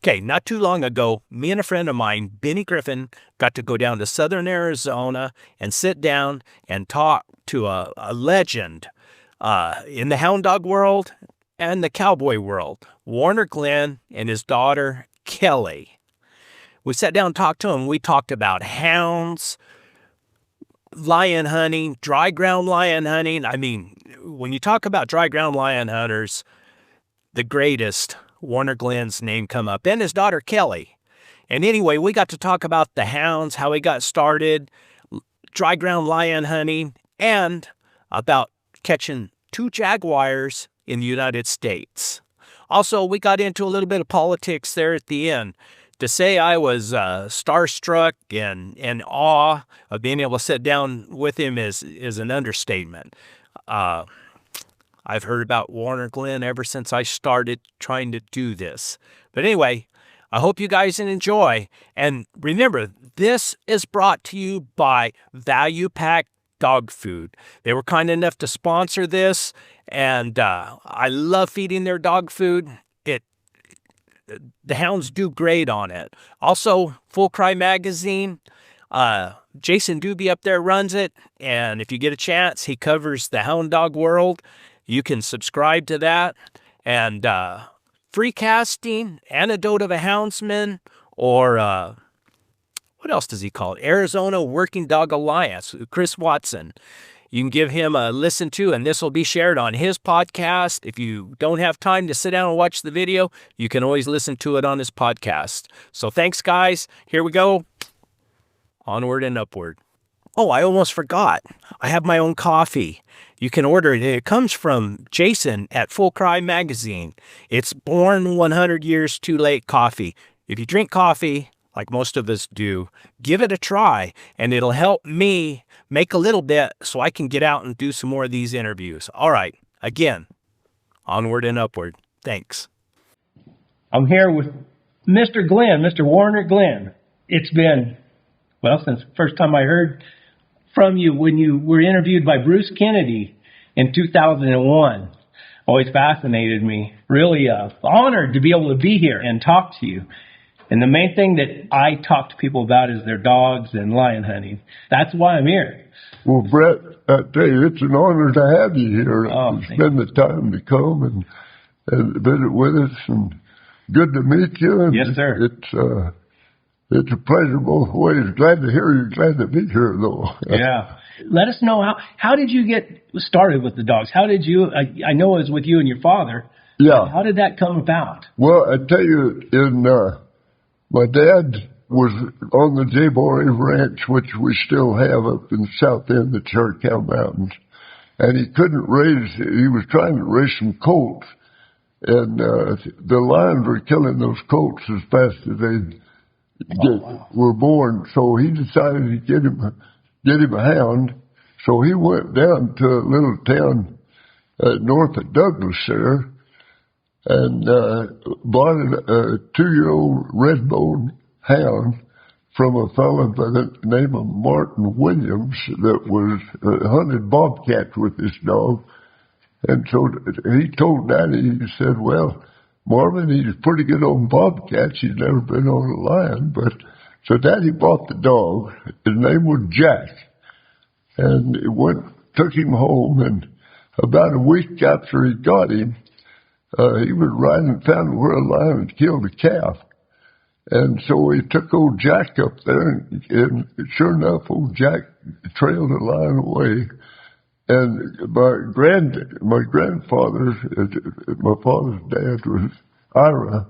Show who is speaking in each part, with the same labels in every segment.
Speaker 1: Okay, not too long ago, me and a friend of mine, Benny Griffin, got to go down to southern Arizona and sit down and talk to a legend in the hound dog world and the cowboy world, Warner Glenn and his daughter, Kelly. We sat down and talked to him. We talked about hounds, lion hunting, dry ground lion hunting. I mean, when you talk about dry ground lion hunters, the greatest, Warner Glenn's name come up, and his daughter Kelly. And anyway, we got to talk about the hounds, how he got started, dry ground lion hunting, and about catching 2 Jaguars in the United States. Also, we got into a little bit of politics there at the end. To say I was starstruck and in awe of being able to sit down with him is an understatement. I've heard about Warner Glenn ever since I started trying to do this. But anyway, I hope you guys enjoy. And remember, this is brought to you by Value Pack Dog Food. They were kind enough to sponsor this, and I love feeding their dog food. The hounds do great on it. Also, Full Cry Magazine. Jason Doobie up there runs it, and if you get a chance, he covers the hound dog world. You can subscribe to that. And Free Casting, Antidote of a Houndsman, or what else does he call it? Arizona Working Dog Alliance, Chris Watson. You can give him a listen to, and this will be shared on his podcast. If you don't have time to sit down and watch the video, you can always listen to it on his podcast. So thanks, guys. Here we go. Onward and upward. Oh, I almost forgot. I have my own coffee. You can order it. It comes from Jason at Full Cry Magazine. It's Born 100 Years Too Late coffee. If you drink coffee, like most of us do, give it a try, and it'll help me make a little bit so I can get out and do some more of these interviews. All right, again, onward and upward. Thanks. I'm here with Mr. Glenn, Mr. Warner Glenn. It's been, well, since the first time I heard from you when you were interviewed by Bruce Kennedy in 2001. Always fascinated me. Really honored to be able to be here and talk to you. And the main thing that I talk to people about is their dogs and lion hunting. That's why I'm here.
Speaker 2: Well, Brett, I tell you, it's an honor to have you here. Spend the time to come and visit with us, and good to meet you. And
Speaker 1: yes, sir.
Speaker 2: It's a pleasure both ways. Glad to hear you. Glad to be here, though.
Speaker 1: Yeah. Let us know, how did you get started with the dogs? How did you, I know it was with you and your father.
Speaker 2: Yeah.
Speaker 1: How did that come about?
Speaker 2: Well, I tell you, my dad was on the Jaguars Ranch, which we still have up in the south end of the Cherokee Mountains. And he was trying to raise some colts. And the lions were killing those colts as fast as they were born. So he decided to get him a hound. So he went down to a little town north of Douglas there, and bought a 2-year-old red-bone hound from a fellow by the name of Martin Williams that was hunted bobcats with this dog. And so he told Daddy, he said, well, Marvin, he's pretty good on bobcats. He's never been on a lion. So Daddy bought the dog. His name was Jack. And took him home, and about a week after he got him, he was riding and found where a lion had killed a calf. And so he took old Jack up there, and sure enough, old Jack trailed the lion away. And my grandfather, my father's dad was Ira.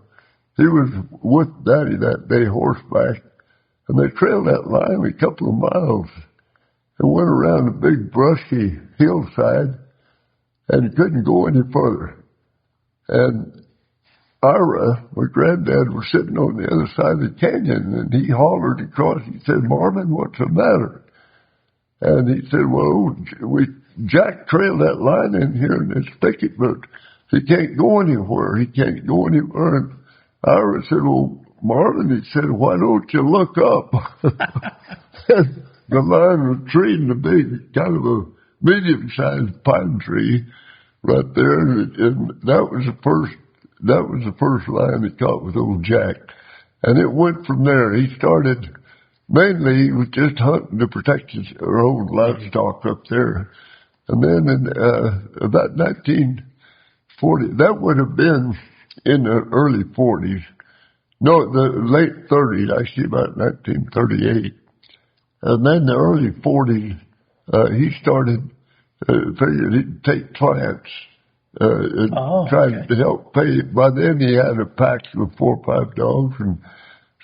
Speaker 2: He was with Daddy that day horseback, and they trailed that lion a couple of miles and went around a big brushy hillside and couldn't go any further. And Ira, my granddad, was sitting on the other side of the canyon, and he hollered across. He said, Marvin, what's the matter? And he said, well, Jack trailed that lion in here in this thicket, but he can't go anywhere. He can't go anywhere. And Ira said, well, Marvin, he said, why don't you look up? The lion was treating a big, kind of a medium-sized pine tree right there, and that was the first that was the first line he caught with old Jack. And it went from there. He started, mainly he was just hunting to protect his own livestock up there. And then in about 1940, that would have been in the early 40s. No, the late 30s, actually about 1938. And then the early 40s, he started figured he'd take clients and tried to help pay. By then he had a pack of 4 or 5 dogs, and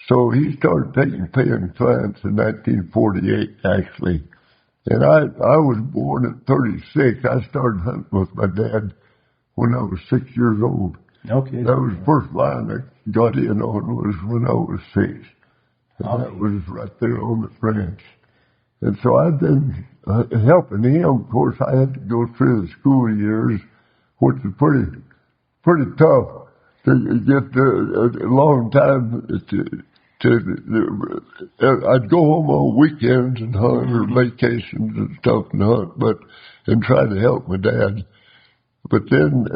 Speaker 2: so he started paying clients in 1948, actually. And I was born at 36. I started hunting with my dad when I was 6 years old.
Speaker 3: Okay.
Speaker 2: That was the first line I got in on was when I was 6. And that was right there on the ranch. And so I've been helping him. Of course, I had to go through the school years, which was pretty tough to get a long time I'd go home on weekends and hunt or vacations and stuff and hunt, and try to help my dad. But then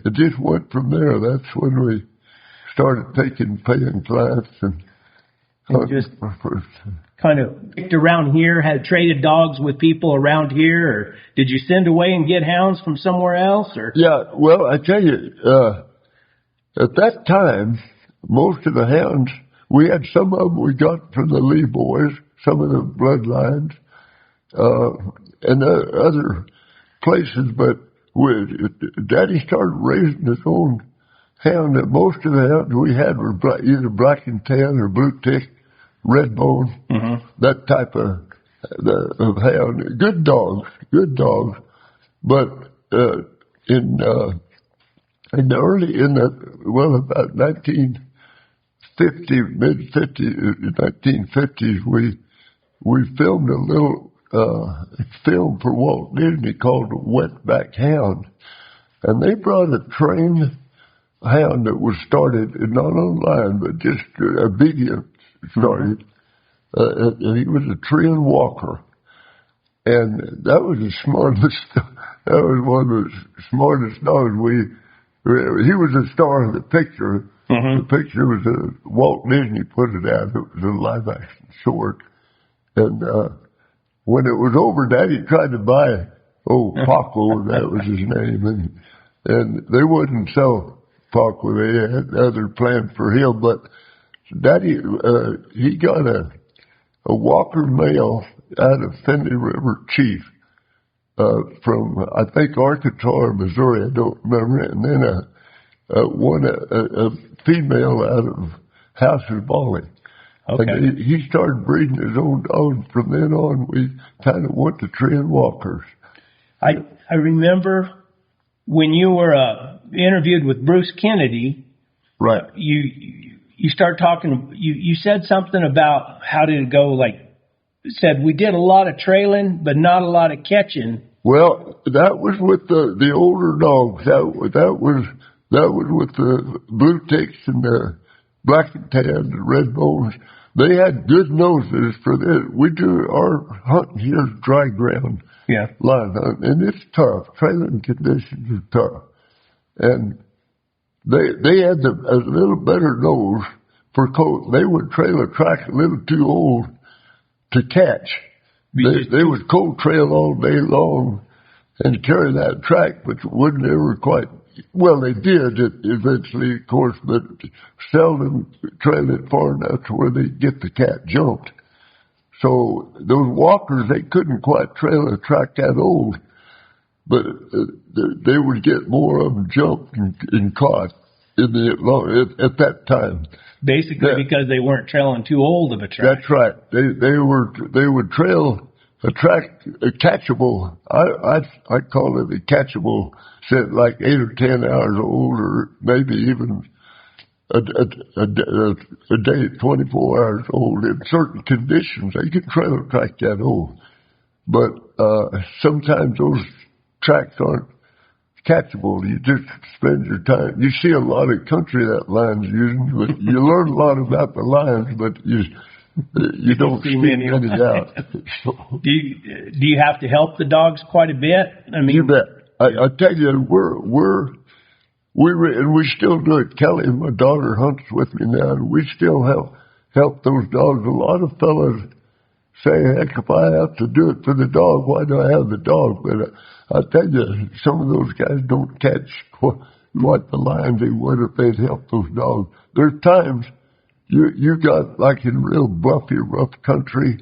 Speaker 2: it just went from there. That's when we started paying clients and
Speaker 3: just kind of picked around here, had traded dogs with people around here, or did you send away and get hounds from somewhere else? Or
Speaker 2: yeah, well, I tell you, at that time, most of the hounds, we had some of them we got from the Lee boys, some of the bloodlines, and other places, but Daddy started raising his own hound. Most of the hounds we had were either black and tan or blue tick, red bone, that type of hound. Good dogs. But about 1950s, we filmed a little film for Walt Disney called Wetback Hound, and they brought a trained hound that was started not online but just obedient started. He was a trained walker, and that was the smartest. That was one of the smartest dogs. He was the star of the picture. The picture was Walt Disney put it out. It was a live action short, and when it was over, Daddy tried to buy Paco, that was his name, and they wouldn't sell Paco. They had other plans for him, but Daddy, he got a Walker male out of Finley River Chief, from, I think, Arkansas or Missouri, I don't remember, and then a female out of House's Volley. Okay. And he started breeding his own dogs. From then on, we kind of went to train walkers.
Speaker 3: I remember when you were interviewed with Bruce Kennedy.
Speaker 2: Right.
Speaker 3: You start talking. You said something about how did it go? Said we did a lot of trailing, but not a lot of catching.
Speaker 2: Well, that was with the older dogs. That was with the blue ticks and the black and tan, the red bones. They had good noses for this. We do our hunting here is dry ground, line hunting, and it's tough. Trailing conditions are tough, and they had a little better nose for coat. They would trail a track a little too old to catch. They would cold trail all day long and carry that track, but wouldn't ever quite. Well, they did eventually, of course, but seldom trailed it far enough to where they'd get the cat jumped. So those walkers, they couldn't quite trail a track that old, but they would get more of them jumped and caught at that time.
Speaker 3: Basically, because they weren't trailing too old of a track.
Speaker 2: That's right. They would trail a track, a catchable. I call it a catchable, set like 8 or 10 hours old, or maybe even a day, 24 hours old. In certain conditions, they can trail a track that old. But sometimes those tracks aren't catchable. You just spend your time. You see a lot of country that line's using, but you learn a lot about the lines, but you don't see many out. So,
Speaker 3: do you have to help the dogs quite a bit? I mean,
Speaker 2: you bet. I tell you, and we still do it. Kelly, my daughter, hunts with me now, and we still help those dogs. A lot of fellas say, heck, if I have to do it for the dog, why do I have the dog? But I tell you, some of those guys don't catch what the lions they would if they'd help those dogs. There's times you got, like in real buffy, rough country,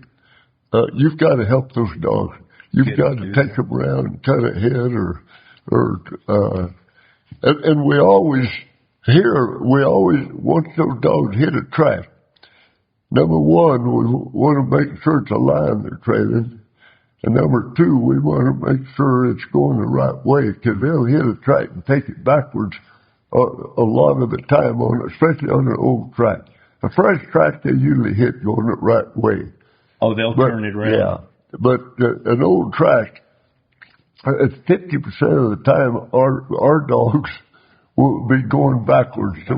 Speaker 2: you've got to help those dogs. You've got to take them around and cut a head and we always, once those dogs hit a track, number one, we want to make sure it's a lion they're trailing. And number two, we want to make sure it's going the right way, because they'll hit a track and take it backwards a lot of the time, especially on an old track. A fresh track, they usually hit going the right way.
Speaker 3: Oh, they'll turn it around.
Speaker 2: Yeah, but an old track, 50% of the time, our dogs will be going backwards. So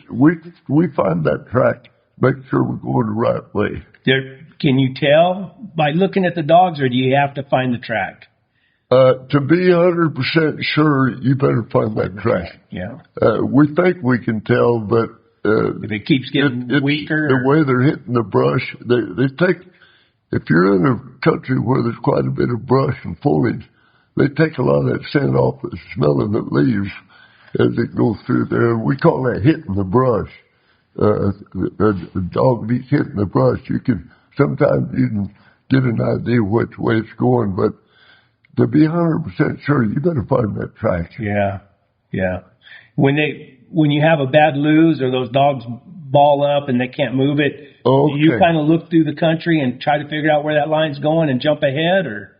Speaker 2: we find that track, make sure we're going the right way.
Speaker 3: Can you tell by looking at the dogs, or do you have to find the track?
Speaker 2: To be 100% sure, you better find that track.
Speaker 3: Yeah.
Speaker 2: We think we can tell, but
Speaker 3: if it keeps getting weaker,
Speaker 2: the way they're hitting the brush, they take. If you're in a country where there's quite a bit of brush and foliage, they take a lot of that scent off the smell of the leaves as it goes through there. And we call that hitting the brush. The dog be hitting the brush. Sometimes you can get an idea which way it's going, but to be 100% sure, you better find that track.
Speaker 3: Yeah. When you have a bad lose or those dogs ball up and they can't move it,
Speaker 2: okay,
Speaker 3: you kind of look through the country and try to figure out where that line's going and jump ahead, or?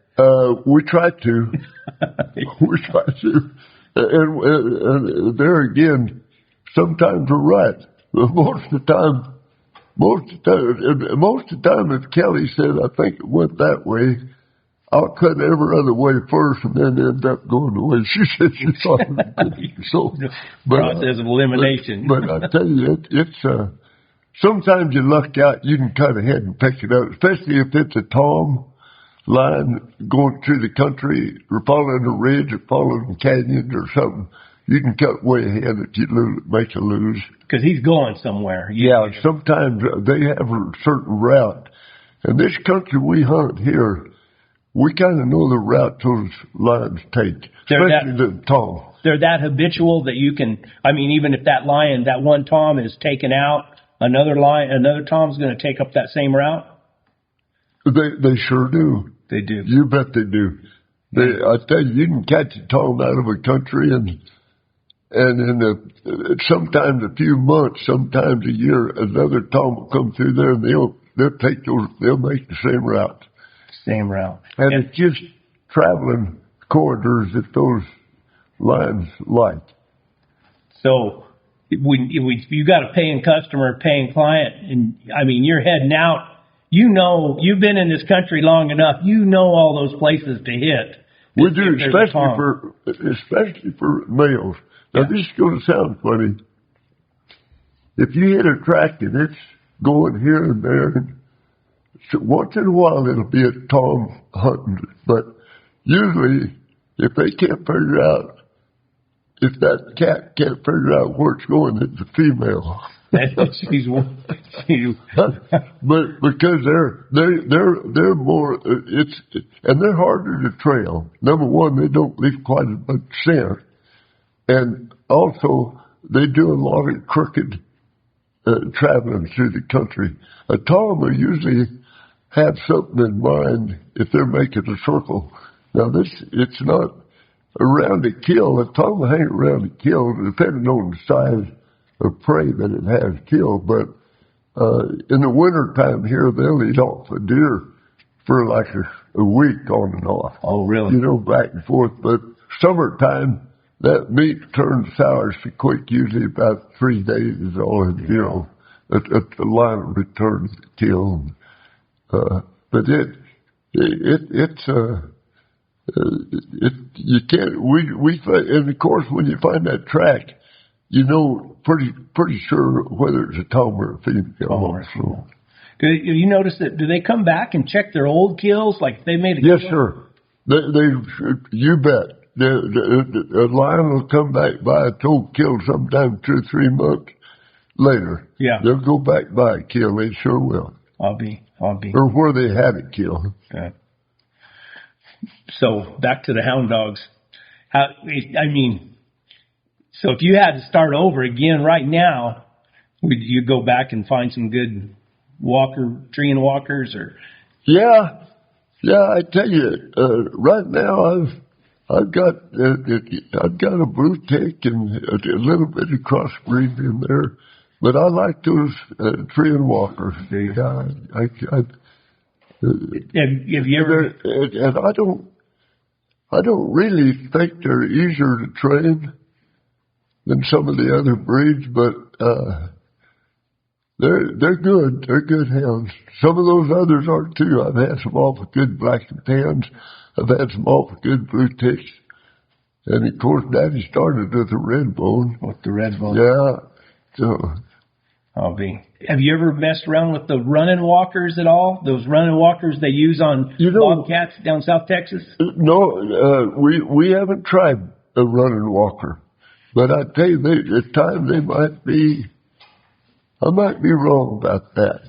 Speaker 2: We try to. We try to. And there again, sometimes we're right. Most of the time, if Kelly said, I think it went that way, I'll cut every other way first and then end up going the way she said she thought it would be. So,
Speaker 3: process of elimination.
Speaker 2: But I tell you, it's sometimes you luck out, you can cut ahead and pick it up, especially if it's a tom line going through the country or following a ridge or following canyons or something. You can cut way ahead if you make a lose.
Speaker 3: Because he's going somewhere.
Speaker 2: Yeah, sometimes they have a certain route. And this country we hunt here, we kind of know the route those lions take, especially the tom.
Speaker 3: They're that habitual that you can, even if that lion, that one tom is taken out, another tom's going to take up that same route?
Speaker 2: They sure do.
Speaker 3: They do.
Speaker 2: You bet they do. I tell you, you can catch a tom out of a country and in sometimes a few months, sometimes a year, another tom will come through there and they'll make the same route.
Speaker 3: Same route.
Speaker 2: And it's just traveling corridors that those lions like.
Speaker 3: So you got a paying customer, paying client, and you're heading out. You've been in this country long enough. You know all those places to hit.
Speaker 2: We do, especially for males. Now, this is going to sound funny. If you hit a track and it's going here and there, so once in a while it'll be a tom hunting. But usually, if they can't figure out, if that cat can't figure out where it's going, it's a female.
Speaker 3: But
Speaker 2: because they're more, and they're harder to trail. Number one, they don't leave quite as much scent. And also, they do a lot of crooked traveling through the country. A tom will usually have something in mind if they're making a circle. Now, it's not around a kill. A tom will hang around a kill, depending on the size of prey that it has killed. But in the winter time here, they'll eat off a deer for like a week on and off.
Speaker 3: Oh, really?
Speaker 2: Back and forth. But summertime, that meat turns sour so quick, usually about 3 days is all, at the line of return to kill. But you can't, and of course when you find that track, pretty sure whether it's a tom or a female.
Speaker 3: Do you notice that, do they come back and check their old kills? Like if they made a
Speaker 2: Yes,
Speaker 3: kill?
Speaker 2: sir. You bet. the lion will come back by a toe kill sometime 2 or 3 months later.
Speaker 3: Yeah.
Speaker 2: They'll go back by a kill. They sure will.
Speaker 3: I'll be.
Speaker 2: Or where they had a kill.
Speaker 3: Okay. So back to the hound dogs. So if you had to start over again right now, would you go back and find some good treeing walkers or?
Speaker 2: Yeah, I tell you, right now I've got a blue tick and a little bit of crossbreed in there, but I like those tree and walkers. Yeah,
Speaker 3: have you ever?
Speaker 2: And I don't really think they're easier to train than some of the other breeds, but they're good. They're good hounds. Some of those others are too. I've had some awful good black and tans. I've had some awful good blue ticks. And of course, Daddy started with the red bone.
Speaker 3: With the red bone.
Speaker 2: Yeah. So.
Speaker 3: Have you ever messed around with the running walkers at all? Those running walkers they use on bobcats down South Texas?
Speaker 2: No, we haven't tried a running walker. But I tell you, at times I might be wrong about that.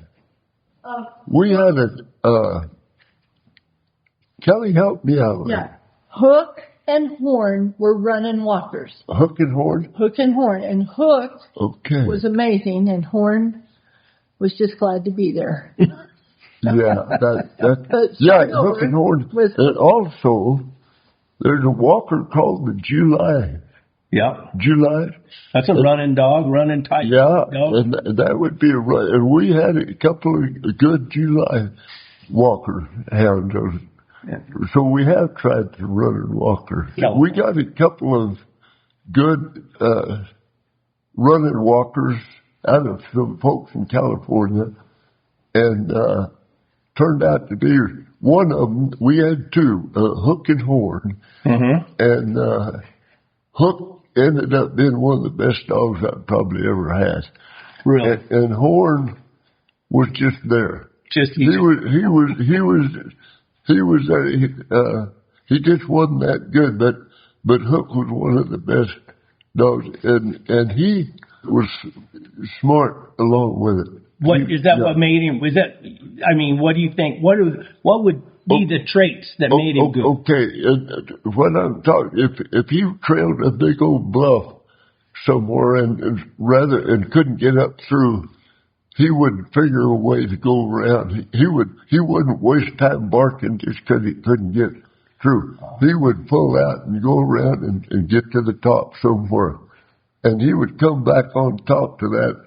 Speaker 2: We had Kelly, help me out.
Speaker 4: Yeah. Hook and Horn were running walkers.
Speaker 2: Hook and Horn?
Speaker 4: Hook and Horn. And Hook was amazing, and Horn was just glad to be there.
Speaker 2: Hook and Horn. And also, there's a walker called the July.
Speaker 3: Yeah.
Speaker 2: July.
Speaker 3: That's a running dog, running type dog.
Speaker 2: And that would be and we had a couple of good July walker hounds. Yeah. So we have tried to run and walker. Yeah. We got a couple of good running walkers out of some folks in California, and turned out to be one of them. We had two, Hook and Horn, and Hook ended up being one of the best dogs I've probably ever had.
Speaker 3: Really?
Speaker 2: And Horn was just there. He just wasn't that good, but Hook was one of the best dogs, and he was smart along with it.
Speaker 3: What made him? Was that? I mean, what do you think? What would be the traits that made him good?
Speaker 2: Okay, when I'm talking, if he trailed a big old bluff somewhere and couldn't get up through, he would figure a way to go around. He wouldn't waste time barking just because he couldn't get through. He would pull out and go around and get to the top somewhere. And he would come back on top to that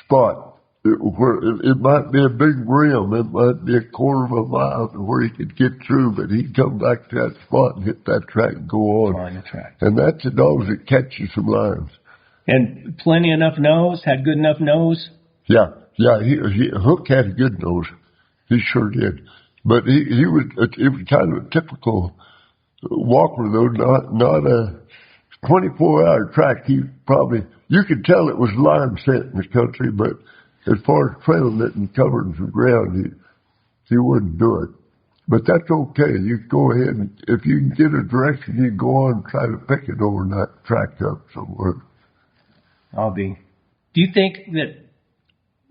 Speaker 2: spot where it might be a big rim, it might be a quarter of a mile to where he could get through, but he'd come back to that spot and hit that track and go on.
Speaker 3: Find the track.
Speaker 2: And that's the dogs that catch you some lions. And
Speaker 3: plenty enough nose, had good enough nose?
Speaker 2: Yeah, Hook had a good nose. He sure did. But he was kind of a typical walker, though, not a 24-hour track. You could tell it was lion scent in the country, but as far as trailing it and covering some ground, he wouldn't do it. But that's okay. You go ahead and if you can get a direction, you go on and try to pick it overnight, track up somewhere.
Speaker 3: Do you think that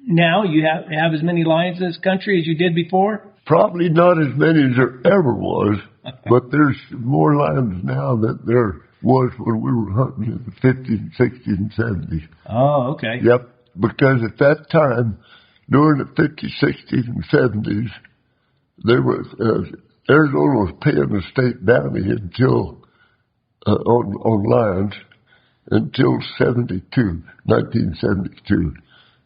Speaker 3: now you have as many lions in this country as you did before?
Speaker 2: Probably not as many as there ever was, but there's more lions now than there was when we were hunting in the 50s and 60s and 70s.
Speaker 3: Oh, okay.
Speaker 2: Yep, because at that time, during the 50s, 60s, and 70s, there was Arizona was paying the state bounty until on lions until 1972.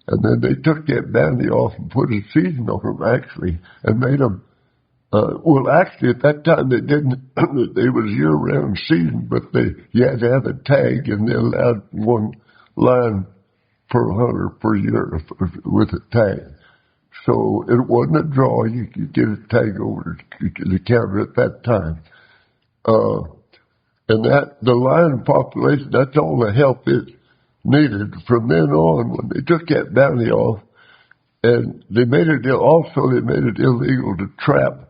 Speaker 2: And then they took that bounty off and put a season on them, actually, and made them, actually, at that time they didn't, it was year-round season, but you had to have a tag, and they allowed one lion per hunter per year with a tag. So it wasn't a draw. You could get a tag over to the counter at that time. And the lion population, that's all the help it needed. From then on, when they took that bounty off, and they made it illegal to trap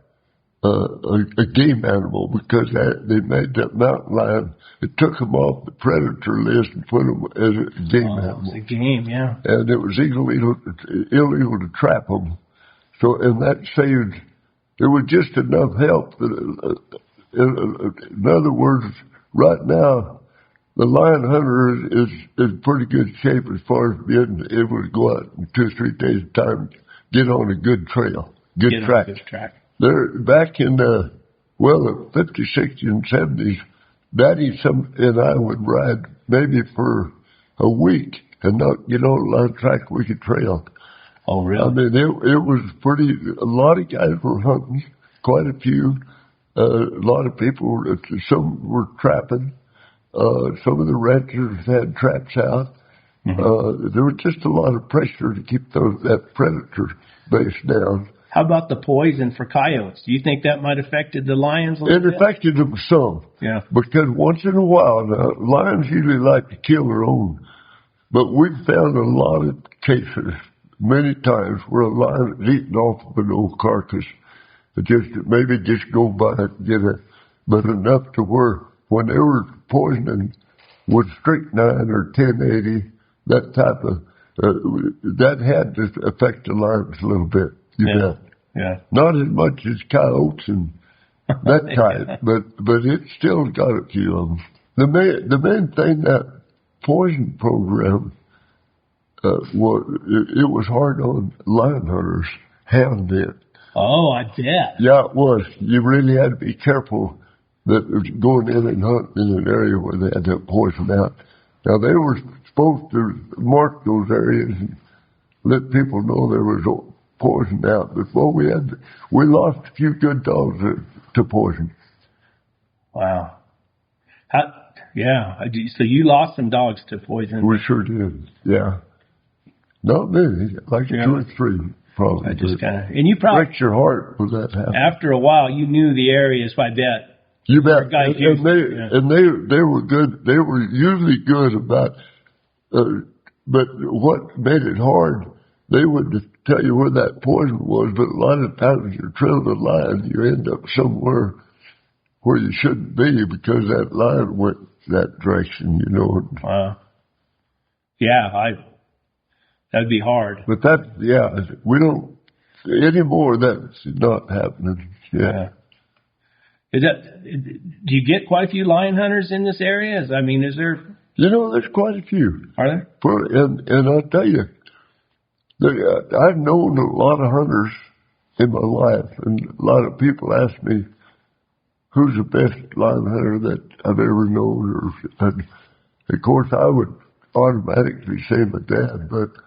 Speaker 2: a game animal because they made that mountain lion. It took them off the predator list and put them as a game animal.
Speaker 3: It's a game, yeah.
Speaker 2: And it was illegal to trap them. So, and that saved. There was just enough help that, in other words, right now, the lion hunter is in pretty good shape as far as being able to go out in 2 or 3 days' time, get on a good trail, good track. There, back in the 50s, 60s, and 70s, Daddy and I would ride maybe for a week and not get on a line track wicked trail.
Speaker 3: Oh, really?
Speaker 2: I mean, it was pretty. A lot of guys were hunting, quite a few. A lot of people. Some were trapping. Some of the ranchers had traps out. Mm-hmm. There was just a lot of pressure to keep that predator base down.
Speaker 3: How about the poison for coyotes? Do you think that might have affected the lions a little bit?
Speaker 2: It affected them some. Yeah. Because once in a while, now, lions usually like to kill their own. But we've found a lot of cases, many times, where a lion is eaten off of an old carcass. Maybe just go by it and get it. But enough to where when they were poisoning with strychnine or 1080, that type of, that had to affect the lions a little bit. Yeah. Not as much as coyotes and that type, but it still got a few of them. The main thing, that poison program, it was hard on lion hunters, hound it.
Speaker 3: Oh, I bet.
Speaker 2: Yeah, it was. You really had to be careful that going in and hunting in an area where they had that poison out. Now, they were supposed to mark those areas and let people know there was poison out. Before we lost a few good dogs to poison.
Speaker 3: Wow. So you lost some dogs to poison.
Speaker 2: We sure did. Yeah. Not many, like 2 or 3, probably.
Speaker 3: I just and you probably
Speaker 2: breaks your heart when that happened.
Speaker 3: After a while, you knew the areas. I bet.
Speaker 2: You bet. And they were good. They were usually good about. But what made it hard? They would tell you where that poison was, but a lot of times you're trailing a lion, you end up somewhere where you shouldn't be because that lion went that direction, you know.
Speaker 3: That'd be hard.
Speaker 2: But we don't anymore. That's not happening. Yeah.
Speaker 3: Do you get quite a few lion hunters in this area? I mean, is there?
Speaker 2: There's quite a few.
Speaker 3: Are there?
Speaker 2: And I'll tell you. I've known a lot of hunters in my life, and a lot of people ask me, who's the best lion hunter that I've ever known? And of course, I would automatically say my dad, but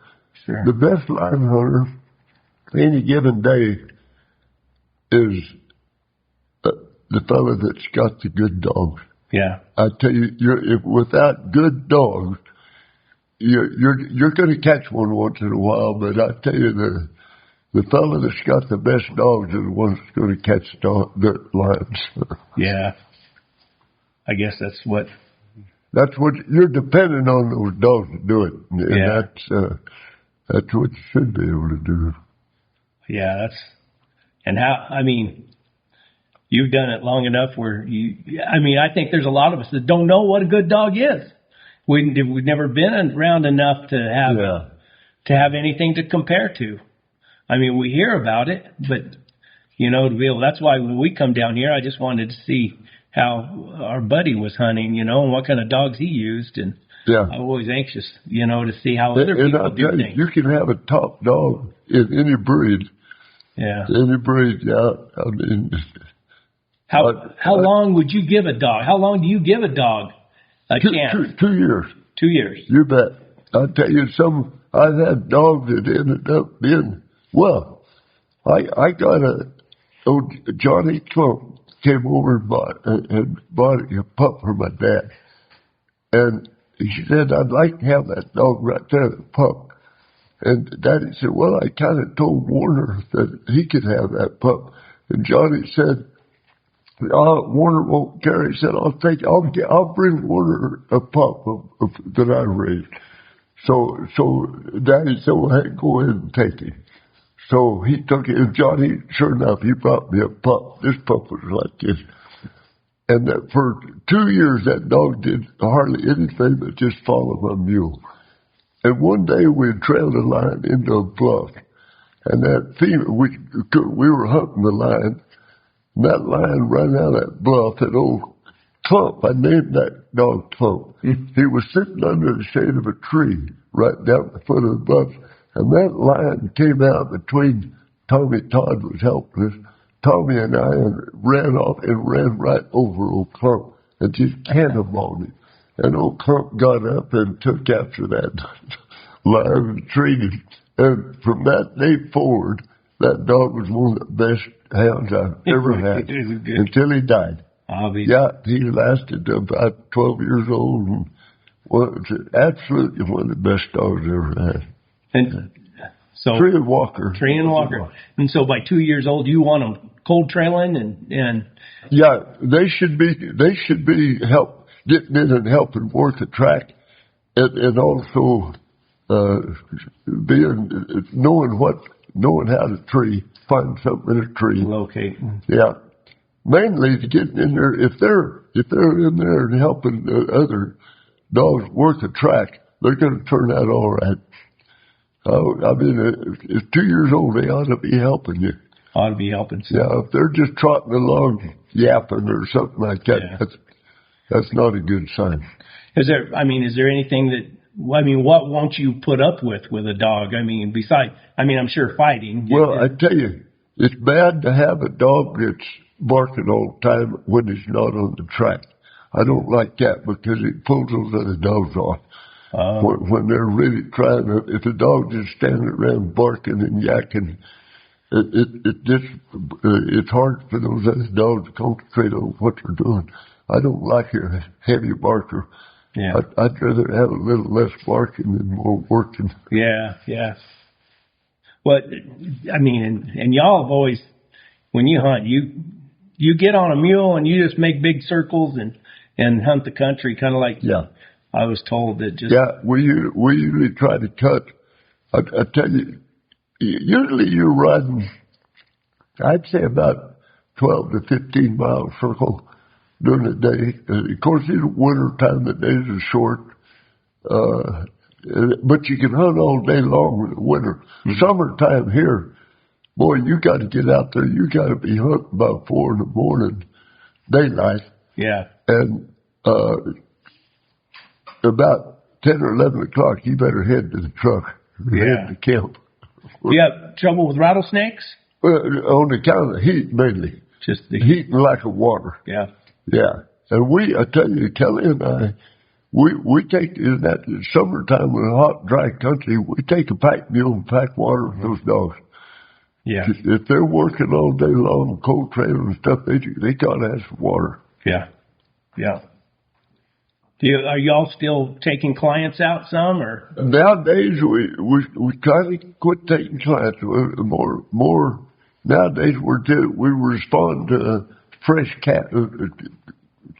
Speaker 2: the best lion hunter any given day is the fella that's got the good dogs.
Speaker 3: Yeah.
Speaker 2: I tell you, without good dogs, you're going to catch one once in a while, but I tell you, the fella that's got the best dogs are the ones that's going to catch the lions.
Speaker 3: Yeah. I guess that's what
Speaker 2: you're dependent on those dogs to do it. And that's what you should be able to do.
Speaker 3: Yeah, you've done it long enough where I think there's a lot of us that don't know what a good dog is. We've never been around enough to have anything to compare to. I mean, we hear about it, but to be able. That's why when we come down here, I just wanted to see how our buddy was hunting, and what kind of dogs he used, and I'm always anxious, to see how other people do things.
Speaker 2: You can have a top dog in any breed.
Speaker 3: Yeah.
Speaker 2: Any breed, I mean.
Speaker 3: How long would you give a dog? How long do you give a dog a chance?
Speaker 2: 2 years.
Speaker 3: 2 years.
Speaker 2: You bet. I'll tell you, I've had dogs that ended up being, I got Johnny Clump came over and bought a pup for my dad. And he said, I'd like to have that dog right there, the pup. And Daddy said, well, I kind of told Warner that he could have that pup. And Johnny said, Warner won't care. He said, I'll bring Warner a pup that I raised. So Daddy said, well, hey, go ahead and take him. So he took it, and Johnny, sure enough, he brought me a pup. This pup was like this. And that for 2 years, that dog did hardly anything but just follow my mule. And one day we trailed a lion into a bluff. And that female, we were hunting the lion. And that lion ran out of that bluff, that old Clump. I named that dog Clump. He was sitting under the shade of a tree right down the foot of the bluff. And that lion came out between Tommy. Todd was helpless. Tommy and I ran off and ran right over old Clump and just cannonballed him. And old Clump got up and took after that lion and treated him. And from that day forward, that dog was one of the best hounds I've ever had until he died.
Speaker 3: Obviously.
Speaker 2: Yeah, he lasted about 12 years old and was absolutely one of the best dogs I ever had.
Speaker 3: And so
Speaker 2: Tree and Walker.
Speaker 3: And so by 2 years old, you want them cold trailing and
Speaker 2: yeah, they should be getting in and helping work the track, and also knowing how to find something in a tree.
Speaker 3: Locate.
Speaker 2: Yeah, mainly to get in there. If they're in there and helping other dogs work the track, they're going to turn out all right. I mean, at 2 years old, they ought to be helping you.
Speaker 3: Ought to be helping.
Speaker 2: Yeah, if they're just trotting along, yapping or something like that, that's not a good sign.
Speaker 3: Is there anything what won't you put up with a dog? I'm sure fighting.
Speaker 2: Well, I tell you, it's bad to have a dog that's barking all the time when he's not on the track. I don't like that because it pulls those other dogs off. When they're really trying to, if the dog just standing around barking and yakking, it's hard for those other dogs to concentrate on what they're doing. I don't like a heavy barker.
Speaker 3: Yeah.
Speaker 2: I'd rather have a little less barking and more working.
Speaker 3: Yeah. But, and y'all have always, when you hunt, you get on a mule and you just make big circles and hunt the country, kind of like I was told that just...
Speaker 2: Yeah, we usually try to cut. I tell you, usually you're riding, I'd say about 12 to 15 mile circle during the day. Of course, in the winter time, the days are short. But you can hunt all day long in the winter. Mm-hmm. Summertime here, boy, you got to get out there. You got to be hunting about 4 in the morning, daylight.
Speaker 3: Yeah.
Speaker 2: And about 10 or 11 o'clock, you better head to the truck. Head to camp.
Speaker 3: You have trouble with rattlesnakes?
Speaker 2: On account of heat, mainly.
Speaker 3: Just the
Speaker 2: heat and lack of water.
Speaker 3: Yeah.
Speaker 2: Yeah. And I tell you, Kelly and I, we take, in that summertime in a hot, dry country, we take a pack mule and pack water with those dogs.
Speaker 3: Yeah.
Speaker 2: If they're working all day long, cold trailing and stuff, they got to have some water.
Speaker 3: Yeah. Yeah. Are y'all still taking clients out some, or?
Speaker 2: Nowadays, we kind of quit taking clients. More nowadays, we respond to fresh cat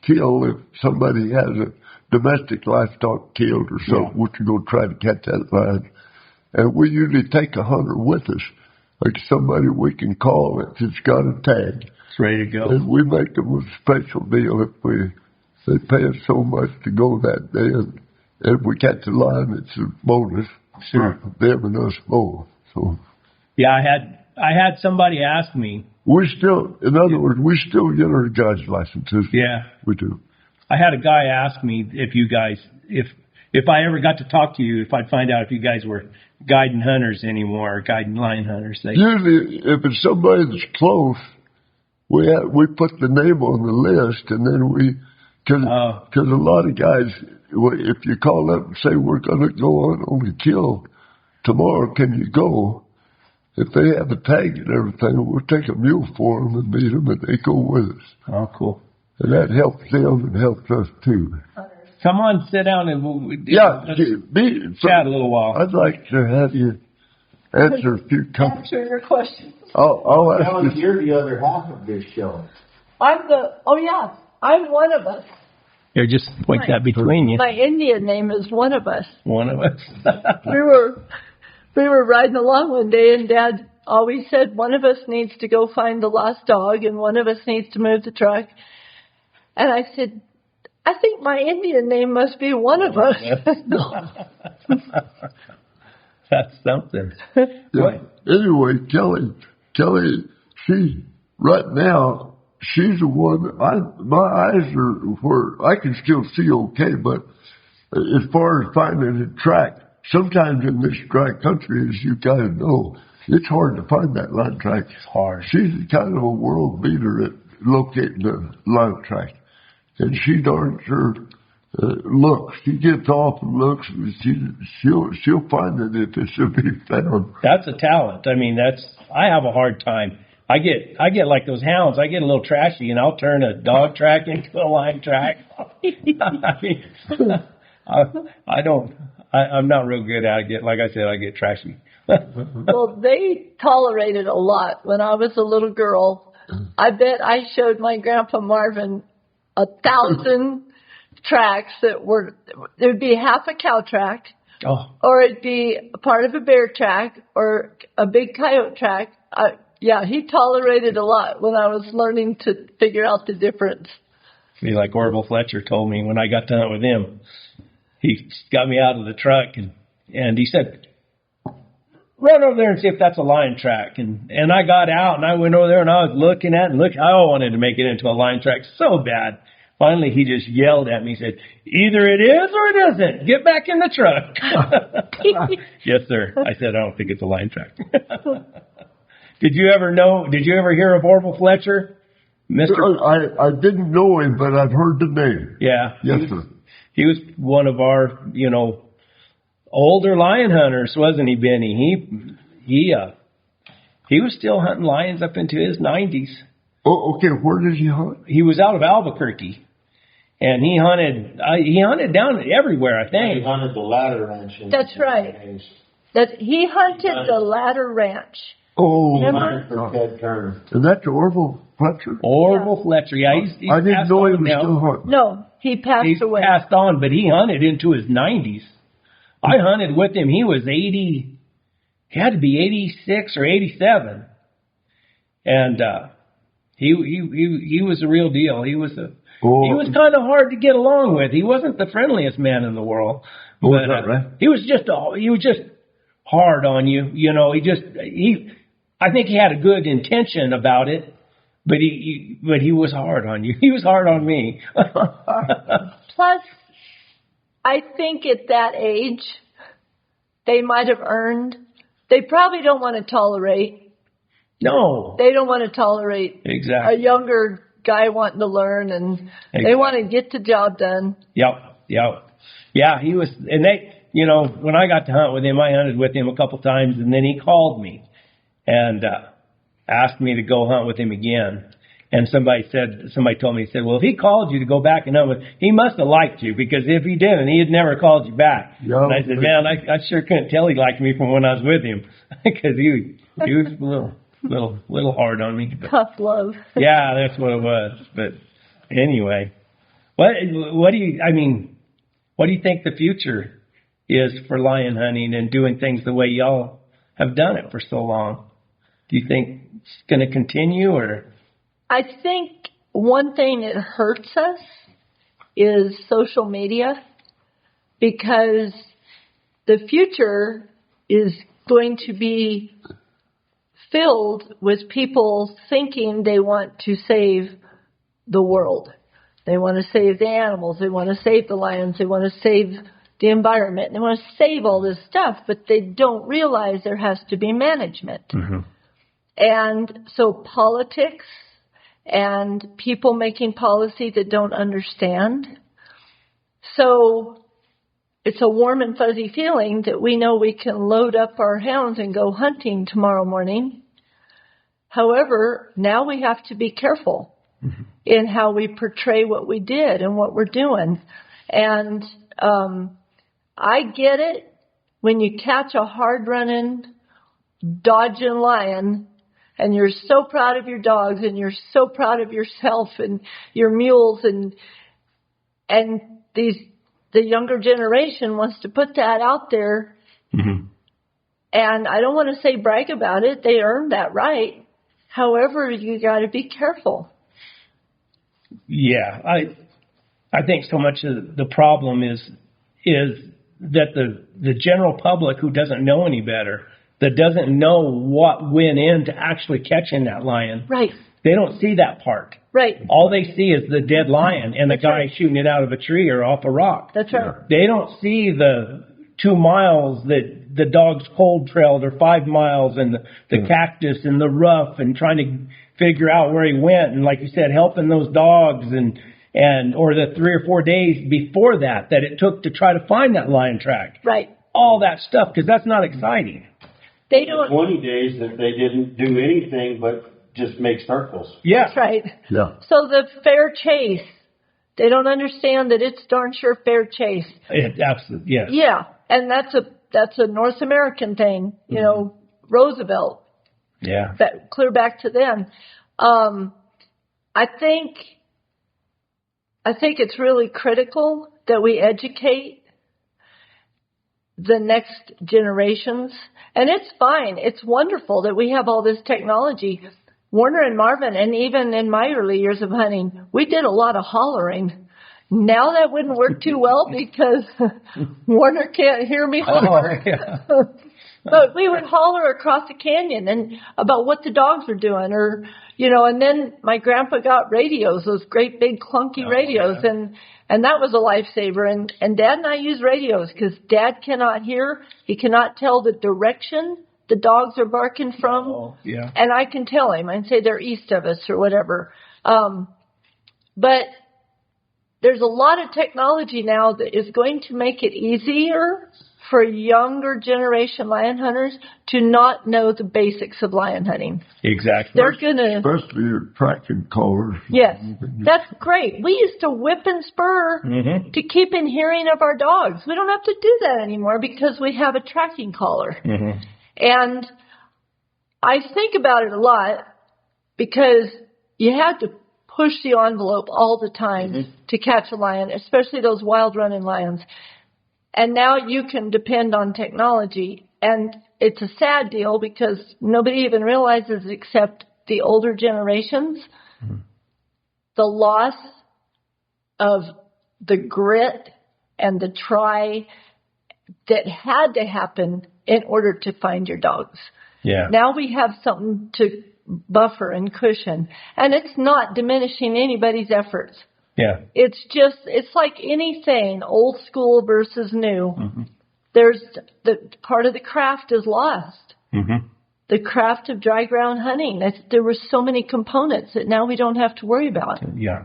Speaker 2: kill if somebody has a domestic livestock killed or something. Yeah. We're going to try to catch that lion, and we usually take a hunter with us, like somebody we can call if it's got a tag.
Speaker 3: It's ready to go.
Speaker 2: And we make them a special deal if they pay us so much to go that day, and if we catch a lion, it's a bonus.
Speaker 3: Sure.
Speaker 2: For them and us both. So.
Speaker 3: Yeah, I had somebody ask me.
Speaker 2: In other words, we still get our guides licenses.
Speaker 3: Yeah.
Speaker 2: We do.
Speaker 3: I had a guy ask me if I ever got to talk to you, if I'd find out if you guys were guiding hunters anymore, or guiding lion hunters.
Speaker 2: Usually, if it's somebody that's close, we put the name on the list, and then because a lot of guys, if you call up and say, we're going to go on a kill tomorrow, can you go? If they have a tag and everything, we'll take a mule for them and meet them, and they go with us.
Speaker 3: Oh, cool.
Speaker 2: And that helps them and helps us, too.
Speaker 3: Come on, sit down and
Speaker 2: chat
Speaker 3: a little while.
Speaker 2: I'd like to have you answer a few questions.
Speaker 4: Answer your questions.
Speaker 2: I'll ask you.
Speaker 5: You're the other half of this show.
Speaker 4: I'm one of us.
Speaker 3: Here, just point that between you.
Speaker 4: My Indian name is One of Us.
Speaker 3: One of us.
Speaker 4: We were riding along one day, and Dad always said one of us needs to go find the lost dog and one of us needs to move the truck. And I said, I think my Indian name must be one of us.
Speaker 3: That's something.
Speaker 2: Yeah. Anyway, Kelly, right now, she's the one, my eyes are where I can still see okay, but as far as finding a track, sometimes in this dry country, as you guys know, it's hard to find that line track.
Speaker 3: It's hard.
Speaker 2: She's kind of a world leader at locating a line track. And she darn sure looks. She gets off and looks, and she'll find it if it should be found.
Speaker 3: That's a talent. I mean, I have a hard time. I get like those hounds. I get a little trashy, and I'll turn a dog track into a line track. I mean, I'm not real good at it. Like I said, I get trashy.
Speaker 4: Well, they tolerated a lot. When I was a little girl, I bet I showed my Grandpa Marvin 1,000 tracks there'd be half a cow track, or it'd be a part of a bear track, or a big coyote track. Yeah, he tolerated a lot when I was learning to figure out the difference.
Speaker 3: See, like Orville Fletcher told me when I got to hunt with him, he got me out of the truck and he said, run over there and see if that's a line track. And I got out and I went over there and I was looking at it. I wanted to make it into a line track so bad. Finally, he just yelled at me. He said, either it is or it isn't. Get back in the truck. Yes, sir. I said, I don't think it's a line track. Did you ever hear of Orville Fletcher?
Speaker 2: I didn't know him, but I've heard the name.
Speaker 3: Yeah.
Speaker 2: Yes, sir.
Speaker 3: He was one of our, older lion hunters, wasn't he, Benny? He was still hunting lions up into his 90s.
Speaker 2: Oh, okay. Where did he hunt?
Speaker 3: He was out of Albuquerque, and he hunted down everywhere, I think.
Speaker 5: He hunted the Ladder Ranch.
Speaker 4: That's right. He hunted the Ladder Ranch.
Speaker 2: Oh,
Speaker 5: For Ted Turner.
Speaker 2: And that's Orville Fletcher?
Speaker 3: Orville Fletcher, yeah. He's
Speaker 2: I didn't know he was still hunting.
Speaker 4: No, he passed away.
Speaker 3: He passed on, but he hunted into his 90s. I hunted with him. He was 80. He had to be 86 or 87, and he was a real deal. He was kind of hard to get along with. He wasn't the friendliest man in the world.
Speaker 2: Oh,
Speaker 3: but,
Speaker 2: is that right?
Speaker 3: He was just hard on you. I think he had a good intention about it, but he was hard on you. He was hard on me.
Speaker 4: Plus, I think at that age, they might have earned. They probably don't want to tolerate.
Speaker 3: No.
Speaker 4: They don't want to tolerate
Speaker 3: exactly
Speaker 4: a younger guy wanting to learn, and they want to get the job done.
Speaker 3: Yep. Yeah, he was, and when I got to hunt with him, I hunted with him a couple times, and then he called me and asked me to go hunt with him again. And somebody told me, he said, well, if he called you to go back and hunt with, he must have liked you, because if he didn't, he had never called you back.
Speaker 2: Yeah,
Speaker 3: and I said, man, I sure couldn't tell he liked me from when I was with him, because he was a little hard on me. But,
Speaker 4: tough love.
Speaker 3: Yeah, that's what it was. But anyway, what do you think the future is for lion hunting and doing things the way y'all have done it for so long? Do you think it's going to continue, or?
Speaker 4: I think one thing that hurts us is social media, because the future is going to be filled with people thinking they want to save the world. They want to save the animals. They want to save the lions. They want to save the environment. They want to save all this stuff, but they don't realize there has to be management.
Speaker 3: Mm-hmm.
Speaker 4: And so politics and people making policy that don't understand. So it's a warm and fuzzy feeling that we know we can load up our hounds and go hunting tomorrow morning. However, now we have to be careful in how we portray what we did and what we're doing. And I get it. When you catch a hard-running, dodging lion, and you're so proud of your dogs, and you're so proud of yourself and your mules, and the younger generation wants to put that out there,
Speaker 3: mm-hmm.
Speaker 4: And I don't want to say brag about it. They earned that right. However, you got to be careful.
Speaker 3: Yeah, I think so much of the problem is that the general public who doesn't know any better, that doesn't know what went into actually catching that lion.
Speaker 4: Right.
Speaker 3: They don't see that part.
Speaker 4: Right.
Speaker 3: All they see is the dead lion and the
Speaker 4: That's
Speaker 3: guy
Speaker 4: right.
Speaker 3: shooting it out of a tree or off a rock.
Speaker 4: That's right.
Speaker 3: They don't see the 2 miles that the dog's cold trailed, or 5 miles, and the cactus and the rough, and trying to figure out where he went. And like you said, helping those dogs and or the 3 or 4 days before that it took to try to find that lion track.
Speaker 4: Right.
Speaker 3: All that stuff, because that's not exciting.
Speaker 4: They don't.
Speaker 5: 20 days that they didn't do anything but just make circles.
Speaker 3: Yeah.
Speaker 4: That's right.
Speaker 2: Yeah.
Speaker 4: So the fair chase, they don't understand that it's darn sure fair chase.
Speaker 3: Absolutely. Yes.
Speaker 4: Yeah, and that's a North American thing, you know, Roosevelt.
Speaker 3: Yeah.
Speaker 4: That clear back to then. I think it's really critical that we educate the next generations. And it's fine. It's wonderful that we have all this technology. Warner and Marvin, and even in my early years of hunting, we did a lot of hollering. Now that wouldn't work too well because Warner can't hear me holler.
Speaker 3: Oh, yeah.
Speaker 4: But we would holler across the canyon and about what the dogs were doing, or, you know, and then my grandpa got radios, those great big clunky radios,
Speaker 3: yeah.
Speaker 4: and that was a lifesaver. And Dad and I use radios because Dad cannot hear. He cannot tell the direction the dogs are barking from.
Speaker 3: Oh, yeah.
Speaker 4: And I can tell him and say they're east of us or whatever. But there's a lot of technology now that is going to make it easier for younger generation lion hunters to not know the basics of lion hunting.
Speaker 3: Exactly.
Speaker 4: They're going to...
Speaker 2: Especially your tracking collars.
Speaker 4: Yes, that's great. We used to whip and spur to keep in hearing of our dogs. We don't have to do that anymore because we have a tracking collar. And I think about it a lot because you had to push the envelope all the time to catch a lion, especially those wild running lions. And now you can depend on technology. And it's a sad deal because nobody even realizes, except the older generations, the loss of the grit and the try that had to happen in order to find your dogs.
Speaker 3: Yeah.
Speaker 4: Now we have something to buffer and cushion. And it's not diminishing anybody's efforts.
Speaker 3: Yeah.
Speaker 4: It's just, it's like anything, old school versus new. There's the part of the craft is lost. The craft of dry ground hunting. There were so many components that now we don't have to worry about.
Speaker 3: Yeah.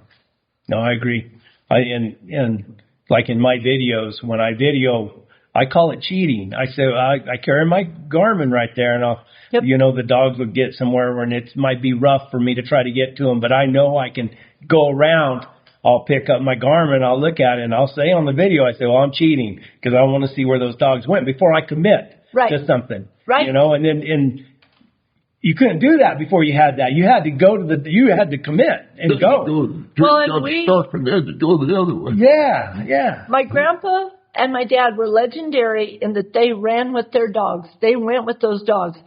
Speaker 3: No, I agree. And like in my videos, when I video, I call it cheating. I say, I carry my Garmin right there, and I'll, you know, the dogs will get somewhere and it might be rough for me to try to get to them, but I know I can go around. I'll pick up my Garmin, I'll look at it, and I'll say on the video, I say, well, I'm cheating because I want to see where those dogs went before I commit to something. Right. You know, and you couldn't do that before you had that. You had to go to you had to commit and go.
Speaker 4: Well, and we
Speaker 2: had to go the other way.
Speaker 3: Yeah, yeah.
Speaker 4: My grandpa and my dad were legendary in that they ran with their dogs. They went with those dogs.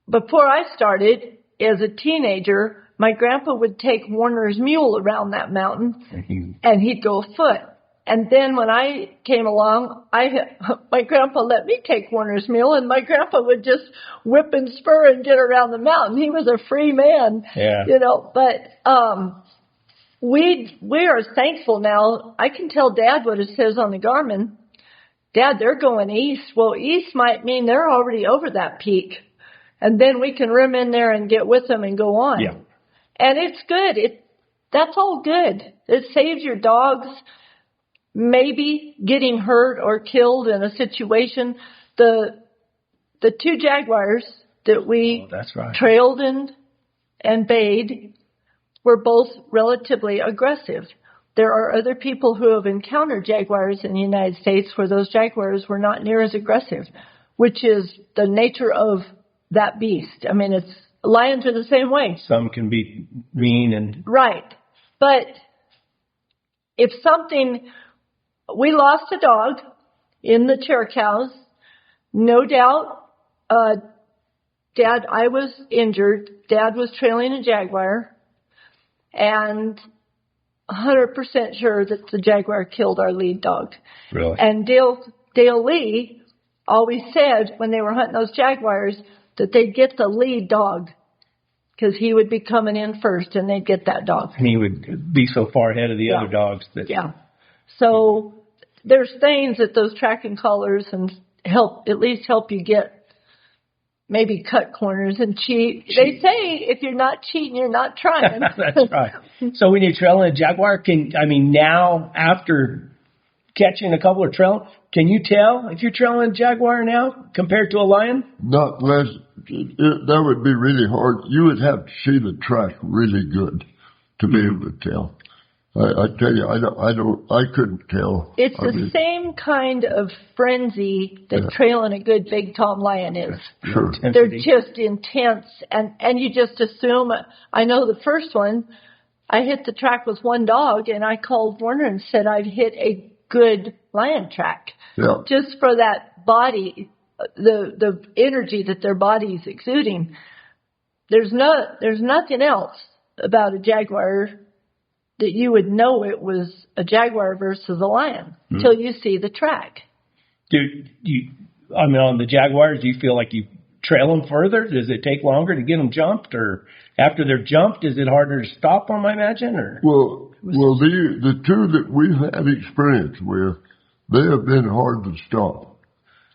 Speaker 4: Before I started, as a teenager, my grandpa would take Warner's mule around that mountain, and he'd go afoot. And then when I came along, my grandpa let me take Warner's mule, and my grandpa would just whip and spur and get around the mountain. He was a free man, you know. But we are thankful now. I can tell Dad what it says on the Garmin. Dad, they're going east. Well, east might mean they're already over that peak. And then we can rim in there and get with them and go on.
Speaker 3: Yeah.
Speaker 4: And it's good. That's all good. It saves your dogs maybe getting hurt or killed in a situation. The 2 Jaguars that we trailed and bayed were both relatively aggressive. There are other people who have encountered Jaguars in the United States where those Jaguars were not near as aggressive, which is the nature of that beast. I mean, lions are the same way.
Speaker 3: Some can be mean and...
Speaker 4: Right. But if we lost a dog in the Chiricahuas, no doubt Dad, I was injured. Dad was trailing a Jaguar, and 100% sure that the Jaguar killed our lead dog.
Speaker 3: Really?
Speaker 4: And Dale Lee always said when they were hunting those Jaguars that they'd get the lead dog because he would be coming in first and they'd get that dog.
Speaker 3: And he would be so far ahead of the other dogs that.
Speaker 4: Yeah. So there's things that those tracking collars and at least help you get. Maybe cut corners and cheat. They say if you're not cheating, you're not trying.
Speaker 3: That's right. So when you're trailing a Jaguar, now after catching a couple of trail, can you tell if you're trailing a Jaguar now compared to a lion?
Speaker 2: Not unless that would be really hard. You would have to see the track really good to be able to tell. I tell you, I couldn't tell.
Speaker 4: It's the same kind of frenzy that trailing a good big tom lion is.
Speaker 2: Sure.
Speaker 4: They're just intense, and you just assume. I know the first one, I hit the track with one dog, and I called Warner and said I'd hit a good lion track.
Speaker 2: Yeah.
Speaker 4: Just for that body, the energy that their body's exuding. There's nothing else about a Jaguar that you would know it was a Jaguar versus a lion until you see the track.
Speaker 3: On the Jaguars, do you feel like you trail them further? Does it take longer to get them jumped? Or after they're jumped, is it harder to stop them, I imagine? Or?
Speaker 2: Well, the two that we've had experience with, they have been hard to stop.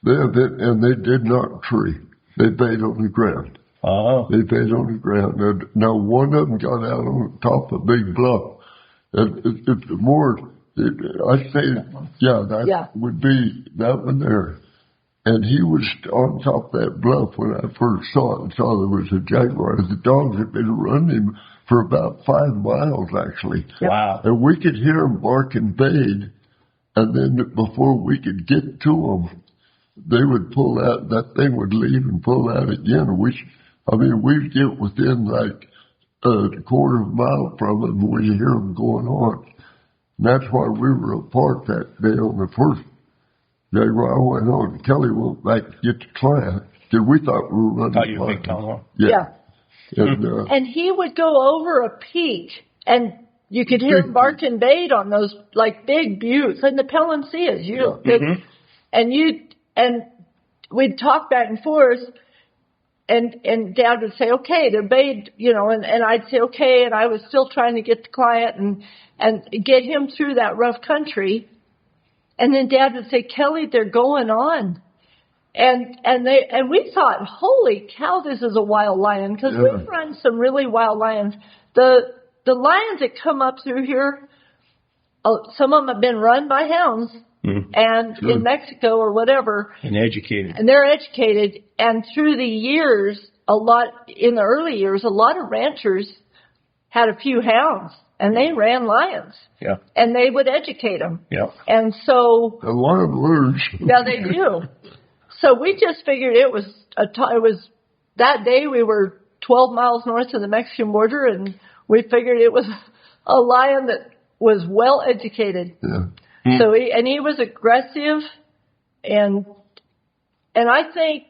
Speaker 2: They have been, and they did not tree. They bayed on the ground.
Speaker 3: Oh.
Speaker 2: They bayed on the ground. Now one of them got out on top of a big bluff. It's more, I'd say, that would be that one there. And he was on top of that bluff when I first saw it and saw there was a Jaguar. The dogs had been running him for about 5 miles, actually.
Speaker 3: Wow.
Speaker 2: And we could hear him bark and bayed. And then before we could get to them, they would pull out, that thing would leave and pull out again. We'd get within like a quarter of a mile from them when you hear them going on. And that's why we were apart that day on the first Jaguar. I went on. Kelly went back to get the client because we thought we were running.
Speaker 3: Thought you were big Tom.
Speaker 2: Yeah.
Speaker 4: And he would go over a peak, and you could hear him bark and bayed on those like big buttes and the Palencias. And we'd talk back and forth. And Dad would say, okay, they're bayed, and I'd say, okay, and I was still trying to get the client and get him through that rough country. And then Dad would say, Kelly, they're going on. And we thought, holy cow, this is a wild lion, because we've run some really wild lions. The lions that come up through here, some of them have been run by hounds. And in Mexico or whatever.
Speaker 3: And educated.
Speaker 4: And they're educated. And through the years, in the early years, a lot of ranchers had a few hounds. And they ran lions. Yeah. And they would educate them.
Speaker 3: Yeah.
Speaker 4: And so.
Speaker 2: A lot of lures.
Speaker 4: Yeah, they do. So we just figured it was that day we were 12 miles north of the Mexican border. And we figured it was a lion that was well educated.
Speaker 2: Yeah.
Speaker 4: So he was aggressive, and I think,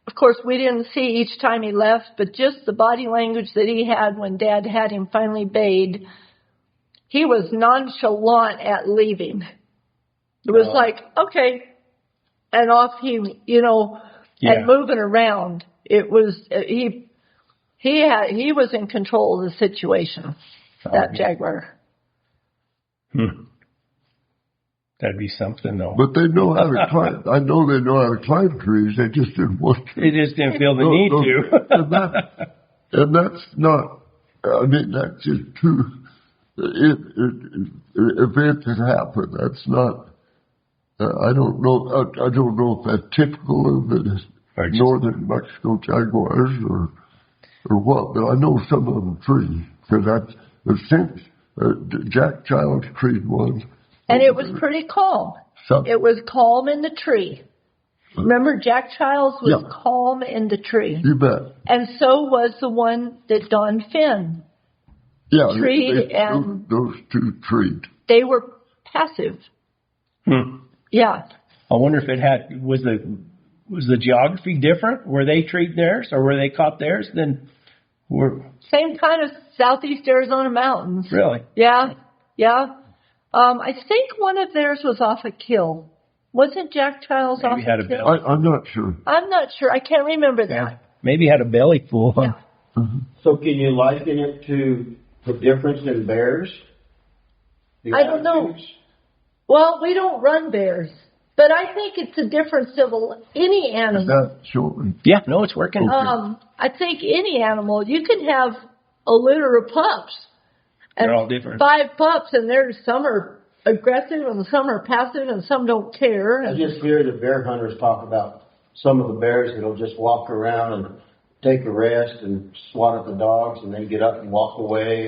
Speaker 4: of course, we didn't see each time he left, but just the body language that he had when Dad had him finally bayed, he was nonchalant at leaving. It was like, okay, and off he, and moving around. It was he was in control of the situation, that Jaguar.
Speaker 3: That'd be something, though.
Speaker 2: But they know how to climb. I know they know how to climb trees. They just didn't want to.
Speaker 3: They just didn't feel the need to.
Speaker 2: and that's not. That's just too. Events that happen. That's not. I don't know. I don't know if that's typical of the northern Mexico Jaguars or what. But I know some of them tree because since Jack Childs treed one.
Speaker 4: And it was pretty calm. It was calm in the tree. Remember, Jack Childs was calm in the tree.
Speaker 2: You bet.
Speaker 4: And so was the one that Don Finn treed.
Speaker 2: Those two treed.
Speaker 4: They were passive. Yeah.
Speaker 3: I wonder if it was the was the geography different? Were they treat theirs, or were they caught theirs? Then were
Speaker 4: Same kind of southeast Arizona mountains.
Speaker 3: really?
Speaker 4: Yeah, yeah. I think one of theirs was off a kill. Wasn't Jack Childs off
Speaker 3: Maybe had
Speaker 4: a
Speaker 3: a
Speaker 4: kill?
Speaker 2: I'm not sure.
Speaker 4: I'm not sure. I can't remember that.
Speaker 3: Maybe had a belly full. Huh?
Speaker 4: Yeah.
Speaker 5: So can you liken it to the difference in bears? The
Speaker 4: I don't know.
Speaker 5: attitudes?
Speaker 4: Well, we don't run bears, but I think it's a difference of any animal.
Speaker 2: Not sure.
Speaker 3: Yeah, no, it's working.
Speaker 4: I think any animal, you can have a litter of pups. And
Speaker 3: They're all different.
Speaker 4: 5 pups, and some are aggressive, and some are passive, and some don't care.
Speaker 5: I
Speaker 4: And
Speaker 5: just hear the bear hunters talk about some of the bears that'll just walk around and take a rest and swat at the dogs and then get up and walk away.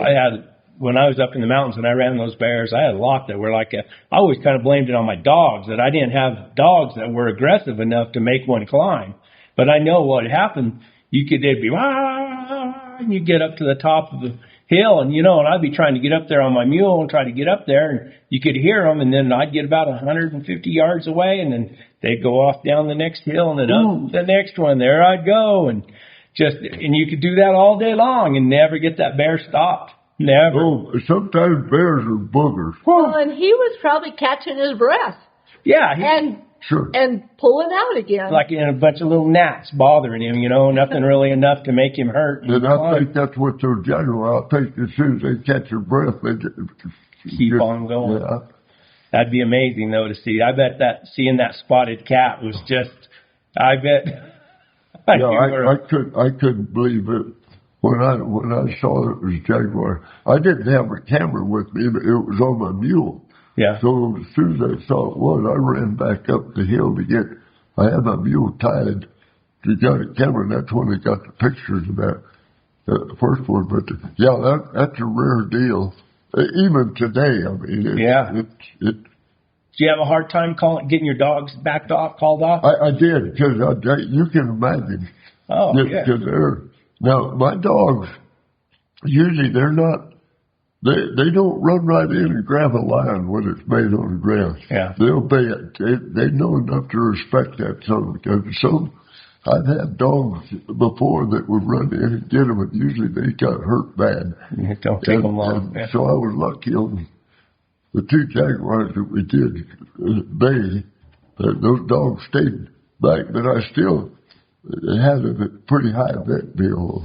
Speaker 3: When I was up in the mountains and I ran those bears, I had a lot that were like I always kind of blamed it on my dogs, that I didn't have dogs that were aggressive enough to make one climb. But I know what happened. They'd be, and you get up to the top of the hill, and and I'd be trying to get up there on my mule and try to get up there, and you could hear them, and then I'd get about 150 yards away, and then they'd go off down the next hill, and then up the next one. There I'd go, and you could do that all day long and never get that bear stopped. Never.
Speaker 2: Oh, sometimes bears are boogers.
Speaker 4: well, and he was probably catching his breath
Speaker 3: Yeah,
Speaker 2: Sure.
Speaker 4: and pulling out again.
Speaker 3: like in a bunch of little gnats bothering him, nothing really enough to make him hurt.
Speaker 2: And I think that's what those Jaguars, I think as soon as they catch their breath, they
Speaker 3: Keep on going.
Speaker 2: Yeah.
Speaker 3: That'd be amazing though to see. I bet seeing that spotted cat was just. I bet.
Speaker 2: I couldn't believe it when I saw it was Jaguar. I didn't have a camera with me, but it was on my mule.
Speaker 3: Yeah.
Speaker 2: So as soon as I saw it was, I ran back up the hill I had my mule tied to get a camera, and that's when I got the pictures of that first one. But that's a rare deal. Even today, I mean,
Speaker 3: Do you have a hard time getting your dogs called off?
Speaker 2: I did, because you can imagine.
Speaker 3: Oh, yeah.
Speaker 2: Now, my dogs, usually they're not, they don't run right in and grab a lion when it's made on the ground.
Speaker 3: Yeah.
Speaker 2: They'll they know enough to respect that some, because I've had dogs before that would run in and get them, and usually they got hurt bad.
Speaker 3: It don't take them long.
Speaker 2: Yeah. So I was lucky on the 2 Jaguars that we did those dogs stayed back, but I still had a pretty high vet bill.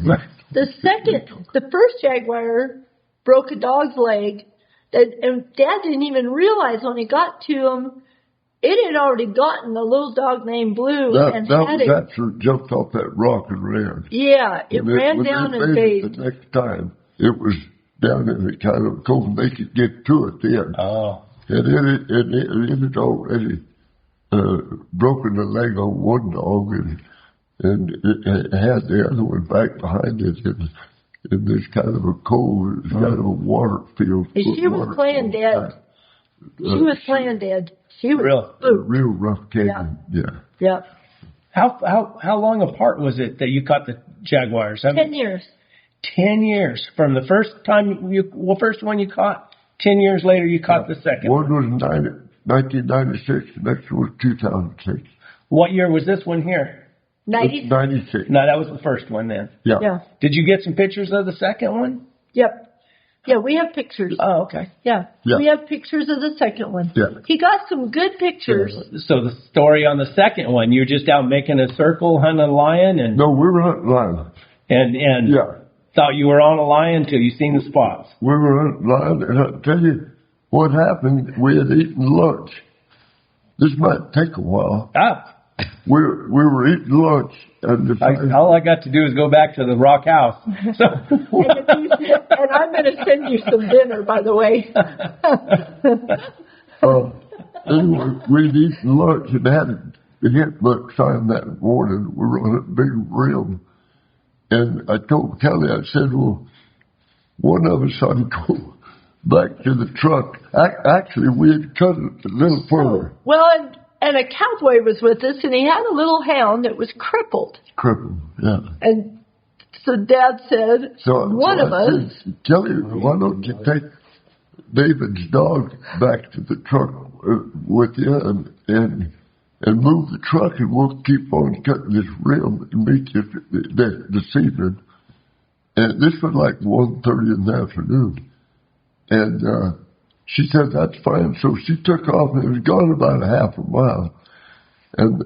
Speaker 4: The first Jaguar broke a dog's leg, and Dad didn't even realize when he got to him, it had already gotten a little dog named Blue.
Speaker 2: That's what jumped off that rock and ran.
Speaker 4: Yeah, it ran down and bathed.
Speaker 2: The next time, it was down in the kind of cove, and they could get to it then.
Speaker 3: Oh.
Speaker 2: And it had already broken the leg on one dog, and it had the other one back behind it in this kind of a cove. It was kind of a water field.
Speaker 4: She was playing dead. She was
Speaker 2: real rough canyon.
Speaker 4: Yeah.
Speaker 3: How long apart was it that you caught the Jaguars?
Speaker 4: 10 years.
Speaker 3: 10 years from the first first one you caught. 10 years later, you caught the second.
Speaker 2: One was 1996. The next one was 2006.
Speaker 3: What year was this one here?
Speaker 2: 96.
Speaker 3: No, that was the first one then.
Speaker 2: Yeah.
Speaker 3: Did you get some pictures of the second one?
Speaker 4: Yep. Yeah, we have pictures.
Speaker 3: Oh, okay.
Speaker 4: Yeah. We have pictures of the second one.
Speaker 2: Yeah.
Speaker 4: He got some good pictures.
Speaker 3: So the story on the second one, you're just out making a circle, hunting a lion, and
Speaker 2: no, we were hunting lion.
Speaker 3: And thought you were on a lion till you seen the spots.
Speaker 2: We were hunting lion, and I'll tell you what happened. We had eaten lunch. This might take a while. We were eating lunch, and
Speaker 3: all I got to do is go back to the rock house. So.
Speaker 4: And I'm going to send you some dinner, by the way.
Speaker 2: Anyway, we'd eaten lunch and hadn't hit much time that morning. We were on a big rim, and I told Kelly, I said, well, one of us ought to go back to the truck. Actually, we had cut it a little further.
Speaker 4: Well, and a cowboy was with us, and he had a little hound that was crippled.
Speaker 2: Yeah.
Speaker 4: And so Dad said, one of us.
Speaker 2: Kelly, why don't you take David's dog back to the truck with you, and and move the truck, and we'll keep on cutting this rim and meet you this evening. And this was like 1:30 in the afternoon. And she said, that's fine. So she took off, and it was gone about a half a mile. And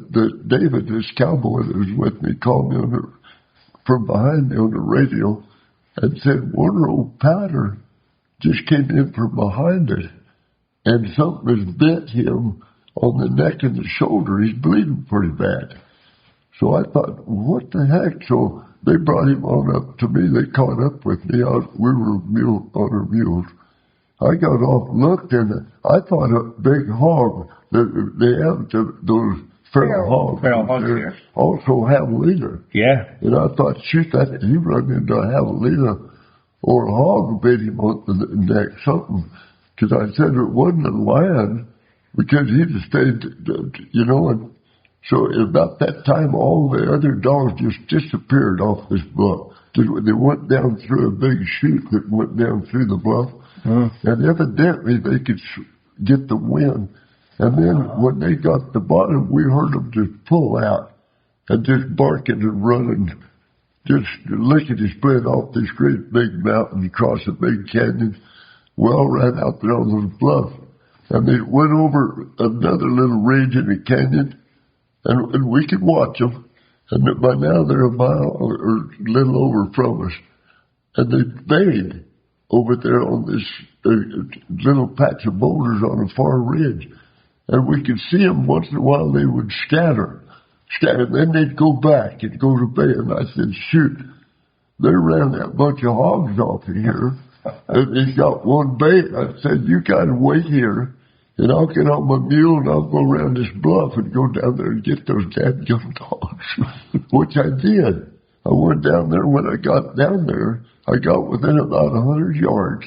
Speaker 2: David, this cowboy that was with me, called me from behind me on the radio and said, one old powder just came in from behind it, and something has bit him on the neck and the shoulder. He's bleeding pretty bad. So I thought, what the heck? So they brought him on up to me. They caught up with me. We were on our mules. I got off, looked, and I thought a big hog. They have those feral hogs.
Speaker 3: Feral hogs here.
Speaker 2: Also javelina.
Speaker 3: Yeah.
Speaker 2: And I thought, shoot, that he run into a javelina or a hog bit him on the neck, something. Because I said it wasn't a lion, because he'd have stayed, and so about that time, all the other dogs just disappeared off this bluff. They went down through a big chute that went down through the bluff, and evidently they could get the wind. And then when they got to the bottom, we heard them just pull out and just barking and running, just licking his split off this great big mountain across a big canyon, well right out there on those bluffs. And they went over another little ridge in the canyon, and we could watch them. And by now they're a mile or a little over from us. And they bayed over there on this little patch of boulders on a far ridge. And we could see them once in a while. They would scatter. Then they'd go back and go to bay. And I said, shoot, they ran that bunch of hogs off of here. And he's got one bay. I said, you got to wait here, and I'll get on my mule and I'll go around this bluff and go down there and get those dadgum dogs, which I did. I went down there. When I got down there, I got within about 100 yards,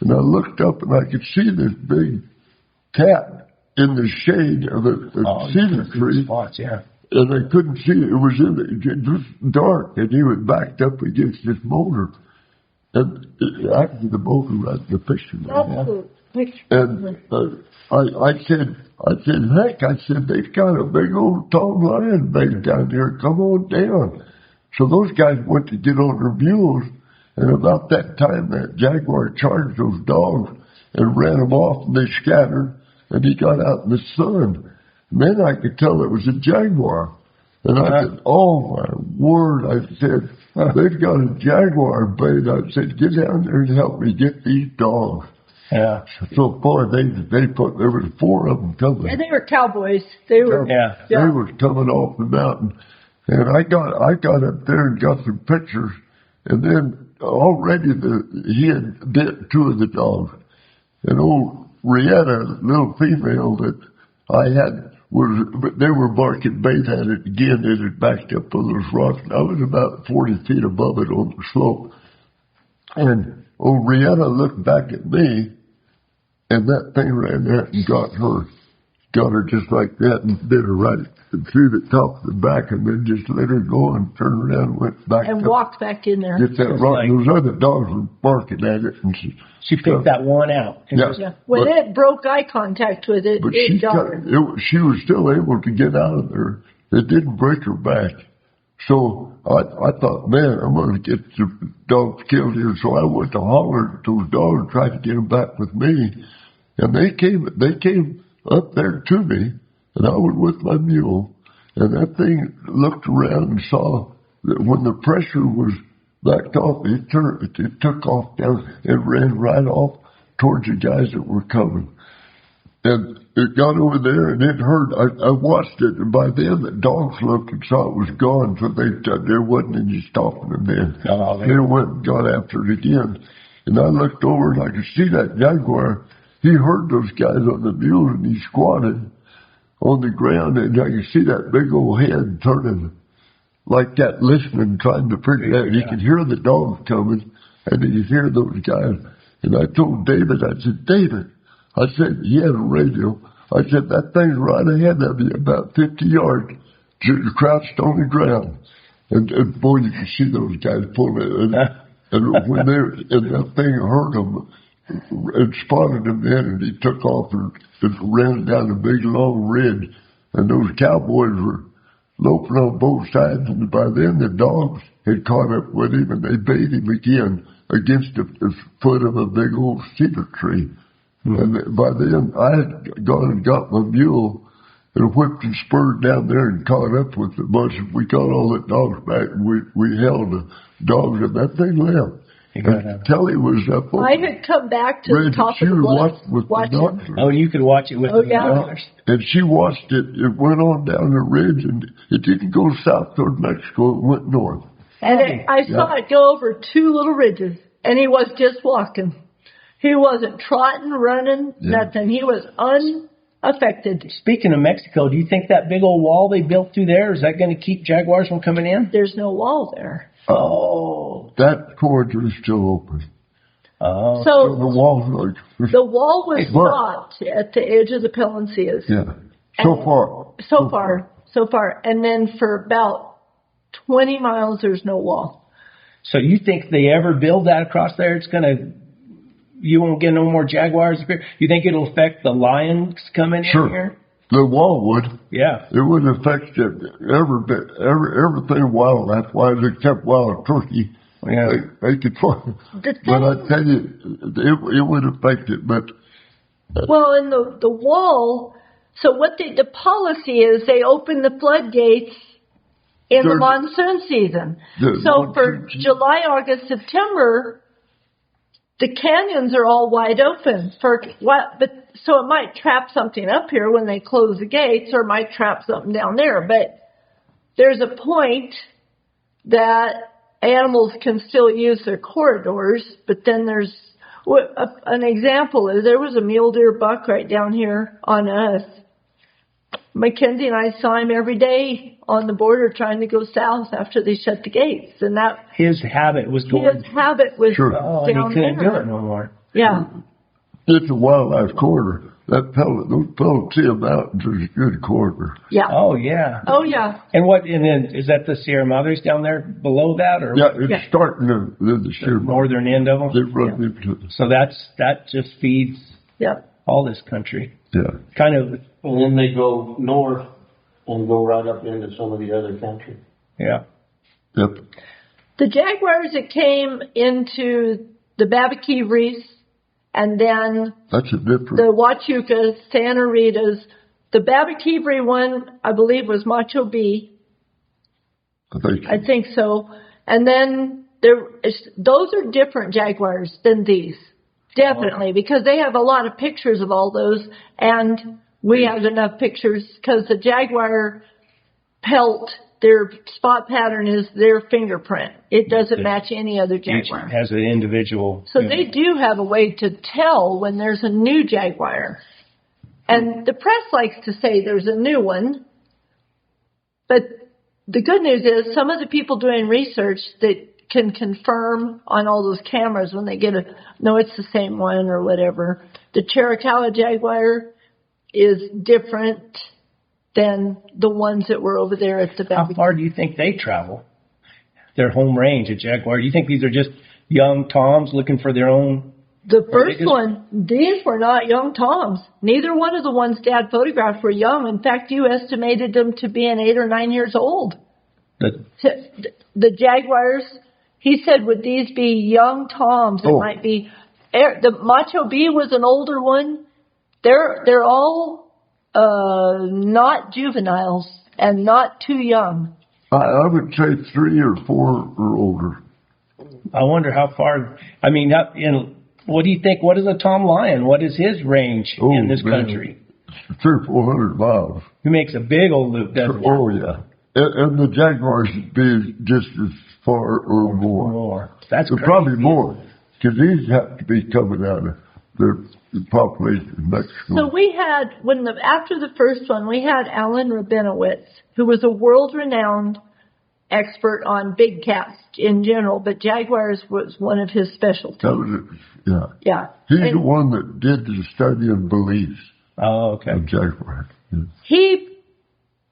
Speaker 2: and I looked up and I could see this big cat in the shade of a cedar tree.
Speaker 3: Spots, yeah.
Speaker 2: And I couldn't see it. It was just dark, and he was backed up against this boulder. And actually, the boulder right in the picture. And I said, heck, I said, they've got a big old tall lion bait down here. Come on down. So those guys went to get on their mules, and about that time, that Jaguar charged those dogs and ran them off, and they scattered, and he got out in the sun. And then I could tell it was a Jaguar. And I said, oh, my word. I said, they've got a Jaguar bait. I said, get down there and help me get these dogs.
Speaker 3: Yeah.
Speaker 2: So far, there was 4 of them coming.
Speaker 4: And they were cowboys. They were.
Speaker 3: Yeah.
Speaker 2: They were coming off the mountain. And I got up there and got some pictures. And then already he had bit 2 of the dogs. And old Rietta, little female that I had, they were barking bait at it again. It had backed up on those rocks. And I was about 40 feet above it on the slope. And old Rihanna looked back at me, and that thing ran there and got her just like that, and bit her right through the top of the back, and then just let her go and turned around and went back.
Speaker 4: And walked back in there.
Speaker 2: Get that rock. Those other dogs were barking at it. And
Speaker 3: she picked that one out.
Speaker 4: Yeah. When it broke eye contact with it, it got her.
Speaker 2: She was still able to get out of there. It didn't break her back. So I thought, man, I'm going to get the dogs killed here. So I went to holler at those dogs and tried to get them back with me. And they came up there to me, and I was with my mule. And that thing looked around and saw that when the pressure was backed off, it took off down and ran right off towards the guys that were coming. And it got over there, and it hurt. I watched it, and by then the dogs looked and saw it was gone, so there wasn't any stopping them then. They went and got after it again. And I looked over, and I could see that Jaguar. He heard those guys on the mule, and he squatted on the ground, and I could see that big old head turning like that, listening, trying to figure it out. He could hear the dogs coming, and he could hear those guys. And I told David, I said, David, I said, he had a radio. I said, that thing's right ahead of you, about 50 yards, crouched on the ground. And boy, you can see those guys pulling it. And when that thing heard them, and spotted him then, and he took off and ran down a big long ridge And those cowboys were loping on both sides, and by then the dogs had caught up with him, and they bait him again against the foot of a big old cedar tree. And by then I had gone and got my mule and whipped and spurred down there and caught up with the bunch. We got all the dogs back, and we held the dogs, and that thing left. And Kelly was up on
Speaker 4: I had come back to the top of the bluff watching.
Speaker 3: Oh, you could watch it with the binoculars.
Speaker 2: And she watched it. It went on down the ridge, and it didn't go south toward Mexico. It went north.
Speaker 4: And I saw it go over 2 little ridges, and he was just walking. He wasn't trotting, running, nothing. He was unaffected.
Speaker 3: Speaking of Mexico, do you think that big old wall they built through there, is that going to keep Jaguars from coming in?
Speaker 4: There's no wall there.
Speaker 3: Oh.
Speaker 2: That corridor is still open.
Speaker 3: Oh.
Speaker 2: So the wall
Speaker 4: was stopped at the edge of the Palencias.
Speaker 2: Yeah. So
Speaker 4: far. And then for about 20 miles, there's no wall.
Speaker 3: So you think they ever build that across there, you won't get no more Jaguars up here? You think it'll affect the lions coming in here?
Speaker 2: The wall would.
Speaker 3: Yeah.
Speaker 2: It would affect everything wildlife-wise except wild turkey.
Speaker 3: Yeah.
Speaker 2: They could find. But I tell you, it would affect it. But
Speaker 4: well, in the wall. So what the policy is, they open the floodgates in the monsoon season. So for July, August, September, the canyons are all wide open so it might trap something up here when they close the gates, or it might trap something down there. But there's a point that animals can still use their corridors. But then there's an example is there was a mule deer buck right down here on us. Mackenzie and I saw him every day on the border trying to go south after they shut the gates, and that
Speaker 3: his habit was going.
Speaker 4: His habit was
Speaker 2: sure.
Speaker 3: Oh, and he couldn't do it no more.
Speaker 4: Yeah.
Speaker 2: It's a wildlife corridor. Those Palencia Mountains is a good corridor.
Speaker 4: Yeah.
Speaker 3: Oh yeah.
Speaker 4: Oh yeah.
Speaker 3: And then is that the Sierra Madres down there below that, or?
Speaker 2: Yeah, it's starting in the Sierra
Speaker 3: northern end of them.
Speaker 2: They run into it.
Speaker 3: So that just feeds all this country.
Speaker 2: Yeah.
Speaker 3: Kind of.
Speaker 5: And then they go north and go right up into some of the other country.
Speaker 3: Yeah.
Speaker 2: Yep.
Speaker 4: The Jaguars that came into the Babbakee Reefs, and then
Speaker 2: that's a different.
Speaker 4: The Huachucas, Santa Rita's, the Babbakee one, I believe, was Macho B. I think so. And then those are different Jaguars than these. Definitely, because they have a lot of pictures of all those, and we have enough pictures because the Jaguar pelt, their spot pattern is their fingerprint. It doesn't match any other Jaguar.
Speaker 3: Each has an individual.
Speaker 4: So they do have a way to tell when there's a new Jaguar. And the press likes to say there's a new one, but the good news is some of the people doing research that can confirm on all those cameras when they get no, it's the same one or whatever. The Chiricahua Jaguar is different than the ones that were over there at the back.
Speaker 3: How far do you think they travel? Their home range at Jaguar. Do you think these are just young toms looking for their own?
Speaker 4: The first one, these were not young toms. Neither one of the ones Dad photographed were young. In fact, you estimated them to be 8 or 9 years old. The Jaguars, he said, would these be young toms? It might be. The Macho B was an older one. They're all not juveniles and not too young.
Speaker 2: I would say 3 or 4 or older.
Speaker 3: I wonder how far. I mean, what do you think? What is a Tom Lion? What is his range in this country?
Speaker 2: 300 or 400 miles.
Speaker 3: He makes a big old loop, doesn't he?
Speaker 2: Oh yeah, and the Jaguars would be just as far or more.
Speaker 3: That's
Speaker 2: probably more, because these have to be coming out of the population of Mexico.
Speaker 4: So we had, after the first one, we had Alan Rabinowitz, who was a world-renowned expert on big cats in general, but Jaguars was one of his specialties.
Speaker 2: That was it.
Speaker 4: Yeah.
Speaker 2: He's the one that did the study and beliefs.
Speaker 3: Oh, okay.
Speaker 2: Of Jaguar. Yeah.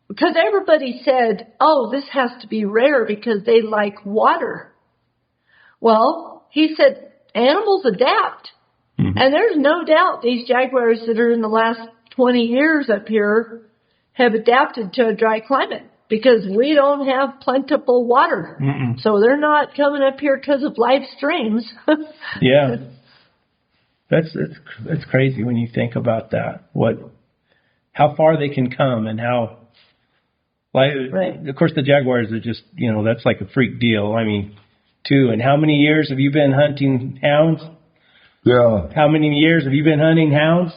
Speaker 4: Because everybody said, this has to be rare because they like water. Well, he said, animals adapt. Mm-hmm. And there's no doubt these Jaguars that are in the last 20 years up here have adapted to a dry climate because we don't have plentiful water. So they're not coming up here because of live streams.
Speaker 3: Yeah. That's crazy when you think about that. How far they can come and how,
Speaker 4: Right.
Speaker 3: Of course the Jaguars are just, that's like a freak deal. I mean, too. And how many years have you been hunting hounds?
Speaker 2: Yeah.
Speaker 3: How many years have you been hunting hounds?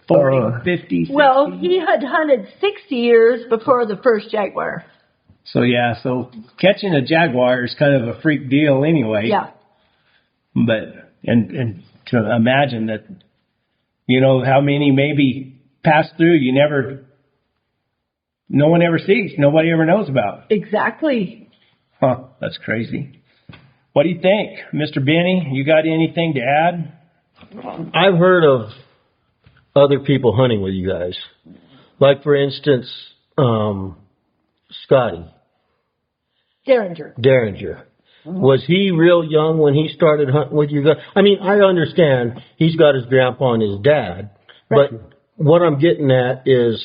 Speaker 3: 40, 50, 60?
Speaker 4: Well, he had hunted 60 years before the first Jaguar.
Speaker 3: So catching a Jaguar is kind of a freak deal anyway.
Speaker 4: Yeah.
Speaker 3: But, and to imagine that, how many maybe pass through, no one ever sees, nobody ever knows about.
Speaker 4: Exactly.
Speaker 3: Huh, that's crazy. What do you think, Mr. Benny? You got anything to add?
Speaker 6: I've heard of other people hunting with you guys. Like, for instance, Scotty. Derringer. Was he real young when he started hunting with you guys? I mean, I understand he's got his grandpa and his dad, but what I'm getting at is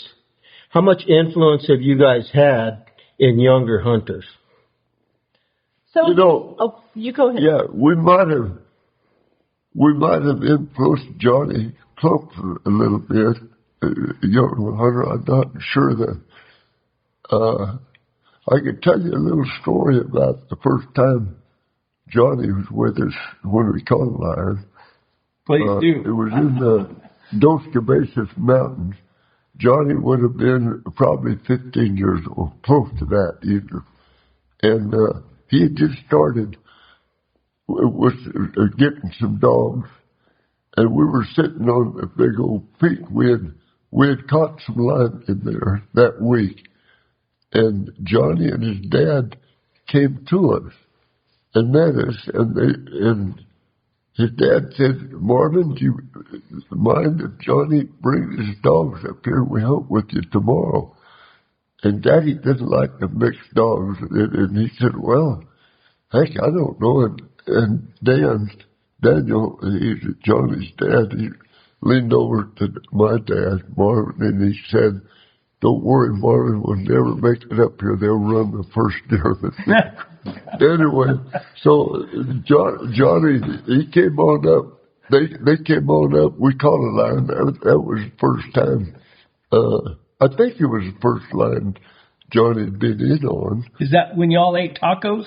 Speaker 6: how much influence have you guys had in younger hunters?
Speaker 4: So, you go ahead.
Speaker 2: Yeah, we might have influenced Johnny Cloak a little bit, a young hunter. I'm not sure that. I could tell you a little story about the first time Johnny was with us when we caught a lion.
Speaker 3: Please do.
Speaker 2: It was in the Dos Cabezas Mountains. Johnny would have been probably 15 years old, close to that either. And he had just started with getting some dogs, and we were sitting on a big old peak. We had caught some lion in there that week, and Johnny and his dad came to us and met us, and his dad said, "Marvin, do you mind if Johnny brings his dogs up here and we hunt with you tomorrow?" And Daddy didn't like the mixed dogs, and he said, "Well, heck, I don't know." And Daniel, he's Johnny's dad, he leaned over to my dad, Marvin, and he said, "Don't worry, Marvin will never make it up here. They'll run the first deer." Anyway, so Johnny, he came on up. They came on up. We caught a lion. That was the first time. I think it was the first lion Johnny had been in on.
Speaker 3: Is that when y'all ate tacos?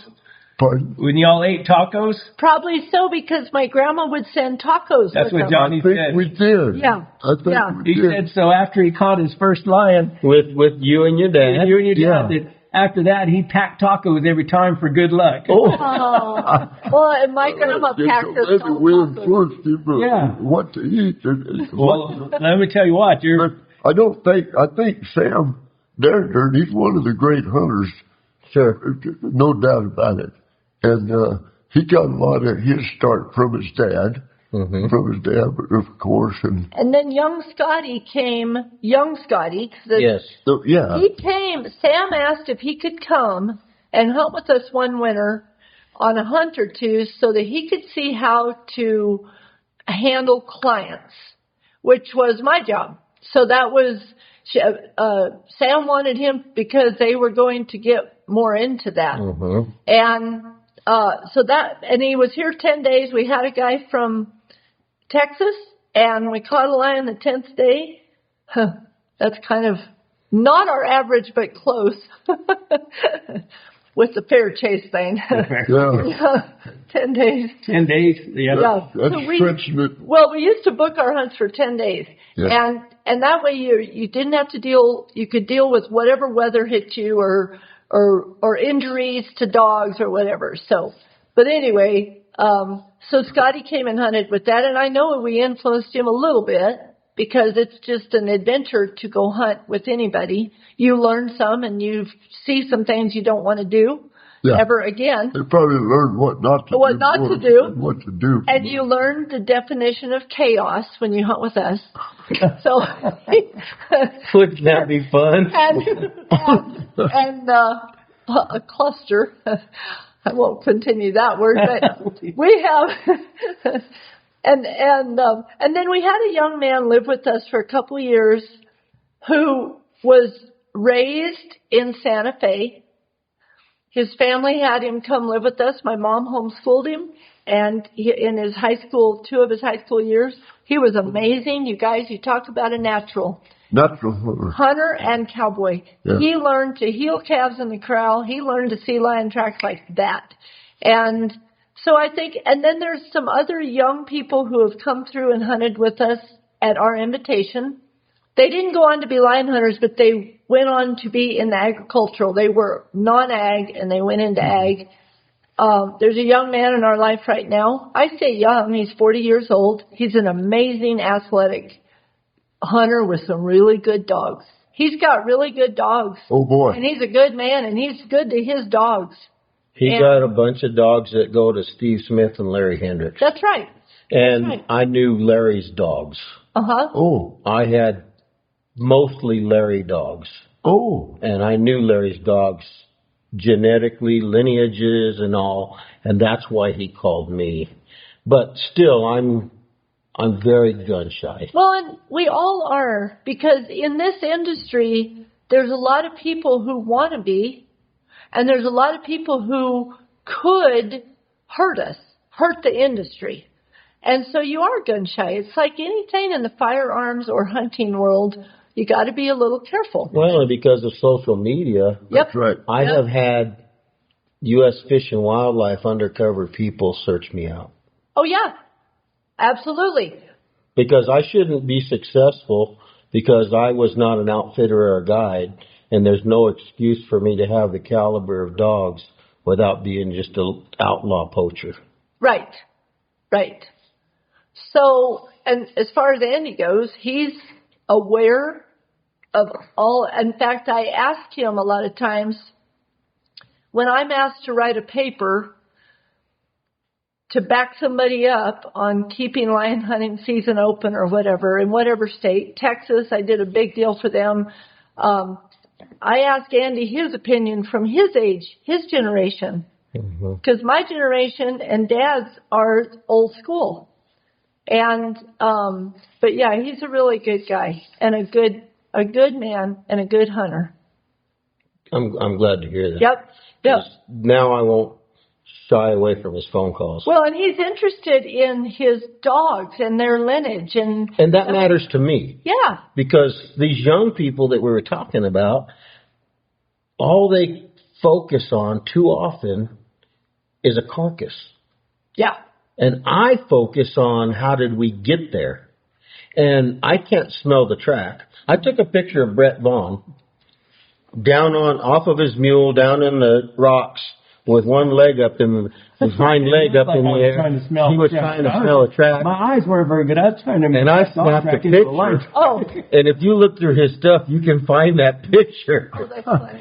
Speaker 2: Pardon?
Speaker 3: When y'all ate tacos?
Speaker 4: Probably so, because my grandma would send tacos.
Speaker 3: That's
Speaker 4: with
Speaker 3: what
Speaker 4: them.
Speaker 3: Johnny
Speaker 2: I think
Speaker 3: said.
Speaker 2: we did.
Speaker 4: Yeah.
Speaker 2: I think we
Speaker 3: He
Speaker 2: did.
Speaker 3: said so after he caught his first lion.
Speaker 6: With you and your dad?
Speaker 3: You and your dad.
Speaker 2: Yeah.
Speaker 3: That after that, he packed tacos every time for good luck.
Speaker 4: Oh, well, and my grandma packed us
Speaker 2: Maybe
Speaker 4: all
Speaker 2: we
Speaker 4: tacos.
Speaker 2: influenced him what to eat.
Speaker 3: Well, let me tell you what.
Speaker 2: I think Sam Derringer, he's one of the great hunters.
Speaker 6: Sure.
Speaker 2: No doubt about it. And he got a lot of his start from his dad.
Speaker 6: Mm-hmm.
Speaker 2: From his dad, of course.
Speaker 4: And then young Scotty came,
Speaker 6: Yes.
Speaker 2: So, yeah.
Speaker 4: he came, Sam asked if he could come and hunt with us one winter on a hunt or two so that he could see how to handle clients, which was my job. So that was, Sam wanted him because they were going to get more into that.
Speaker 6: Mm-hmm.
Speaker 4: And and he was here 10 days. We had a guy from Texas, and we caught a lion the 10th day. That's kind of not our average, but close. With the fair chase thing.
Speaker 2: Yeah.
Speaker 4: 10 days.
Speaker 3: 10 days. Yeah.
Speaker 4: Yeah.
Speaker 2: That's
Speaker 4: So
Speaker 2: stretching it.
Speaker 4: well, we used to book our hunts for 10 days.
Speaker 2: Yeah.
Speaker 4: And that way you didn't have to you could deal with whatever weather hit you or injuries to dogs or whatever. So, but anyway, so Scotty came and hunted with that, and I know we influenced him a little bit because it's just an adventure to go hunt with anybody. You learn some and you see some things you don't want to do ever again.
Speaker 2: They probably learned what not to do.
Speaker 4: What not to do.
Speaker 2: And what to do.
Speaker 4: And you learn the definition of chaos when you hunt with us. So,
Speaker 6: Wouldn't that be fun?
Speaker 4: and a cluster. I won't continue that word, but we have, and then we had a young man live with us for a couple of years who was raised in Santa Fe. His family had him come live with us. My mom homeschooled him, and in his high school, 2 of his high school years, he was amazing. You guys, you talk about a natural.
Speaker 2: Natural.
Speaker 4: Hunter and cowboy.
Speaker 2: Yeah.
Speaker 4: He learned to heel calves in the corral. He learned to see lion tracks like that. And so I think, and then there's some other young people who have come through and hunted with us at our invitation. They didn't go on to be lion hunters, but they went on to be in the agricultural. They were non-ag, and they went into ag. There's a young man in our life right now. I say young. He's 40 years old. He's an amazing athletic hunter with some really good dogs. He's got really good dogs.
Speaker 2: Oh, boy.
Speaker 4: And he's a good man, and he's good to his dogs.
Speaker 6: He got a bunch of dogs that go to Steve Smith and Larry Hendricks.
Speaker 4: That's right.
Speaker 6: And
Speaker 4: right.
Speaker 6: I knew Larry's dogs.
Speaker 4: Uh-huh.
Speaker 2: Oh.
Speaker 6: I had mostly Larry dogs.
Speaker 2: Oh.
Speaker 6: And I knew Larry's dogs genetically, lineages and all, and that's why he called me. But still, I'm very gun shy.
Speaker 4: Well, and we all are, because in this industry, there's a lot of people who want to be, and there's a lot of people who could hurt us, hurt the industry. And so you are gun shy. It's like anything in the firearms or hunting world, you got to be a little careful.
Speaker 6: Well, and because of social media,
Speaker 4: Yep.
Speaker 2: That's right.
Speaker 6: I have had U.S. Fish and Wildlife undercover people search me out.
Speaker 4: Oh, yeah. Absolutely.
Speaker 6: Because I shouldn't be successful because I was not an outfitter or a guide, and there's no excuse for me to have the caliber of dogs without being just an outlaw poacher.
Speaker 4: Right. Right. So, and as far as Andy goes, he's aware of all. In fact, I ask him a lot of times when I'm asked to write a paper to back somebody up on keeping lion hunting season open or whatever, in whatever state. Texas, I did a big deal for them. I ask Andy his opinion from his age, his generation. Because my generation and Dad's are old school. And, but yeah, he's a really good guy and a good man and a good hunter.
Speaker 6: I'm glad to hear that.
Speaker 4: Yep. Yep.
Speaker 6: 'Cause now I won't shy away from his phone calls.
Speaker 4: Well, and he's interested in his dogs and their lineage and
Speaker 6: that matters to me.
Speaker 4: Yeah.
Speaker 6: Because these young people that we were talking about, all they focus on too often is a carcass.
Speaker 4: Yeah.
Speaker 6: And I focus on how did we get there. And I can't smell the track. I took a picture of Brett Vaughn off of his mule down in the rocks with one leg up in his hind leg up in the air. He was trying to smell a track.
Speaker 3: My eyes weren't very good. I was trying to
Speaker 6: And I snapped a picture.
Speaker 4: Oh.
Speaker 6: And if you look through his stuff, you can find that picture.
Speaker 4: Oh, that's funny.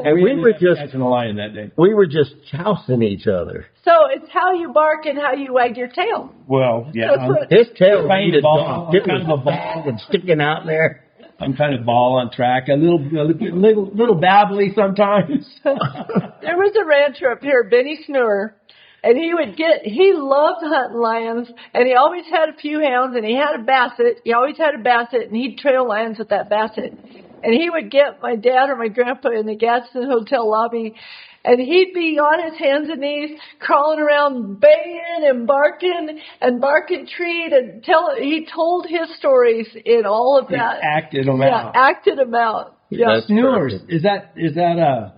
Speaker 6: And we were just
Speaker 3: catching a lion that day.
Speaker 6: we were just jousting each other.
Speaker 4: So it's how you bark and how you wag your tail.
Speaker 3: Well, yeah.
Speaker 4: That's what-
Speaker 6: His tail
Speaker 3: Kind
Speaker 6: needed
Speaker 3: of ball.
Speaker 6: getting
Speaker 3: Kind of a ball.
Speaker 6: bag and sticking out there.
Speaker 3: I'm kind of ball on track, a little babbly sometimes.
Speaker 4: There was a rancher up here, Benny Snur, and he loved hunting lions, and he always had a few hounds, and he had a basset. He always had a basset, and he'd trail lions with that basset. And he would get my dad or my grandpa in the Gadsden Hotel lobby, and he'd be on his hands and knees, crawling around, baying and barking treat, and he told his stories in all of that.
Speaker 3: Acted them
Speaker 4: Yeah,
Speaker 3: out.
Speaker 4: acted them out. Yeah.
Speaker 6: That's
Speaker 3: Snores.
Speaker 6: perfect.
Speaker 3: Is that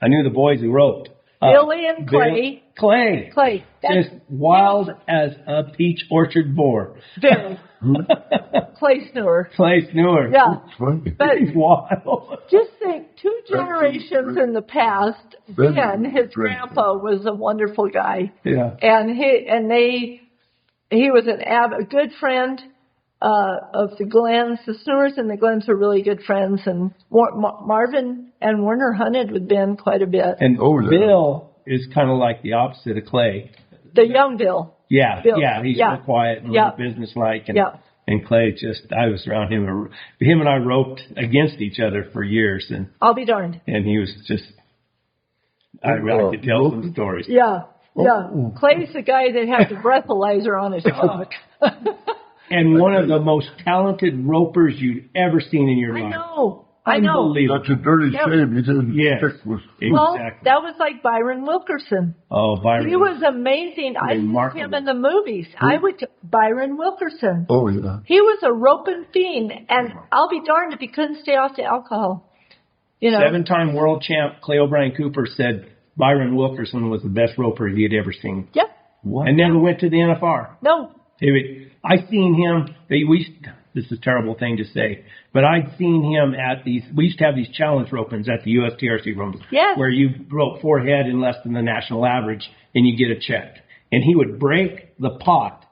Speaker 3: I knew the boys who wrote.
Speaker 4: Billy and Clay.
Speaker 3: Clay.
Speaker 4: That's
Speaker 3: Just wild as a peach orchard boar.
Speaker 4: very. Clay Snur.
Speaker 3: Clay Snore.
Speaker 4: Yeah.
Speaker 2: Funny.
Speaker 4: But
Speaker 3: He's wild.
Speaker 4: just think, 2 generations in the past, Ben, his
Speaker 2: Right.
Speaker 4: grandpa was a wonderful guy.
Speaker 3: Yeah.
Speaker 4: And he was a good friend of the Glens. The Snores and the Glens were really good friends. And Marvin and Werner hunted with Ben quite a bit.
Speaker 3: And
Speaker 2: Oh, yeah.
Speaker 3: Bill is kind of like the opposite of Clay.
Speaker 4: The young Bill.
Speaker 3: Yeah,
Speaker 4: Bill.
Speaker 3: yeah, he's
Speaker 4: Yeah.
Speaker 3: so quiet and
Speaker 4: Yeah.
Speaker 3: businesslike, and
Speaker 4: Yeah.
Speaker 3: and Clay I was around him. Him and I roped against each other for years, and
Speaker 4: I'll be darned.
Speaker 3: he was just. I could tell some stories.
Speaker 4: Yeah. Yeah. Clay's the guy that had the breathalyzer on his truck.
Speaker 3: And one of the most talented ropers you've ever seen in your
Speaker 4: I
Speaker 3: life.
Speaker 4: know. I know.
Speaker 3: Unbelievable.
Speaker 2: That's a dirty
Speaker 4: Yeah.
Speaker 2: shame he didn't
Speaker 3: Yes.
Speaker 2: stick with.
Speaker 4: Well,
Speaker 3: Exactly.
Speaker 4: that was like Byron Wilkerson.
Speaker 3: Oh, Byron.
Speaker 4: He was amazing. I used
Speaker 3: Remarkable.
Speaker 4: him in the movies. I would Byron Wilkerson.
Speaker 2: Oh yeah.
Speaker 4: He was a roping fiend, and I'll be darned if he couldn't stay off the alcohol. You know.
Speaker 3: 7-time world champ Clay O'Brien Cooper said Byron Wilkerson was the best roper he had ever seen.
Speaker 4: Yep.
Speaker 3: And never went to the NFR.
Speaker 4: No.
Speaker 3: I seen him. This is a terrible thing to say, but I'd seen him at these. We used to have these challenge ropings at the USTRC rooms,
Speaker 4: Yes.
Speaker 3: where you rope 4 head in less than the national average, and you get a check. And he would break the pot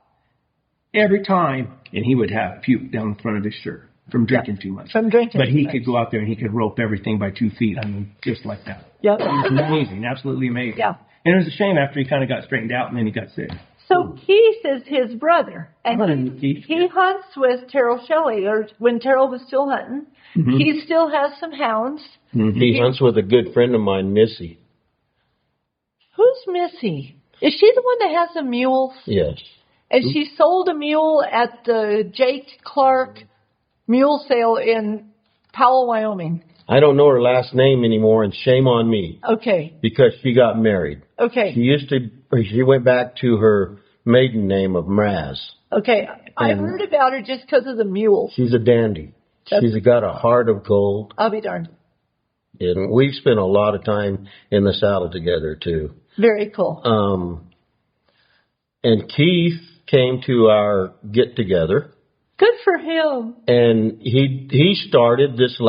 Speaker 3: every time, and he would have puke down the front of his shirt from drinking too much.
Speaker 4: From drinking.
Speaker 3: But he
Speaker 4: too
Speaker 3: could
Speaker 4: much.
Speaker 3: go out there and he could rope everything by 2 feet. I mean, just like that.
Speaker 4: Yep.
Speaker 3: It was amazing, absolutely amazing.
Speaker 4: Yeah.
Speaker 3: And it was a shame after he kind of got straightened out and then he got sick.
Speaker 4: So Keith is his brother, and he hunts with Terrell Shelley, or when Terrell was still hunting.
Speaker 3: Mm-hmm.
Speaker 4: He still has some hounds.
Speaker 6: He hunts with a good friend of mine, Missy.
Speaker 4: Who's Missy? Is she the one that has the mules?
Speaker 6: Yes.
Speaker 4: And she sold a mule at the Jake Clark mule sale in Powell, Wyoming.
Speaker 6: I don't know her last name anymore, and shame on me,
Speaker 4: Okay.
Speaker 6: because she got married.
Speaker 4: Okay.
Speaker 6: She went back to her maiden name of Mraz.
Speaker 4: Okay. I
Speaker 6: And-
Speaker 4: heard about her just because of the mules.
Speaker 6: She's a dandy. She's got a heart of gold.
Speaker 4: I'll be darned.
Speaker 6: And we've spent a lot of time in the saddle together, too.
Speaker 4: Very cool.
Speaker 6: And Keith came to our get-together,
Speaker 4: Good for him.
Speaker 6: and he started this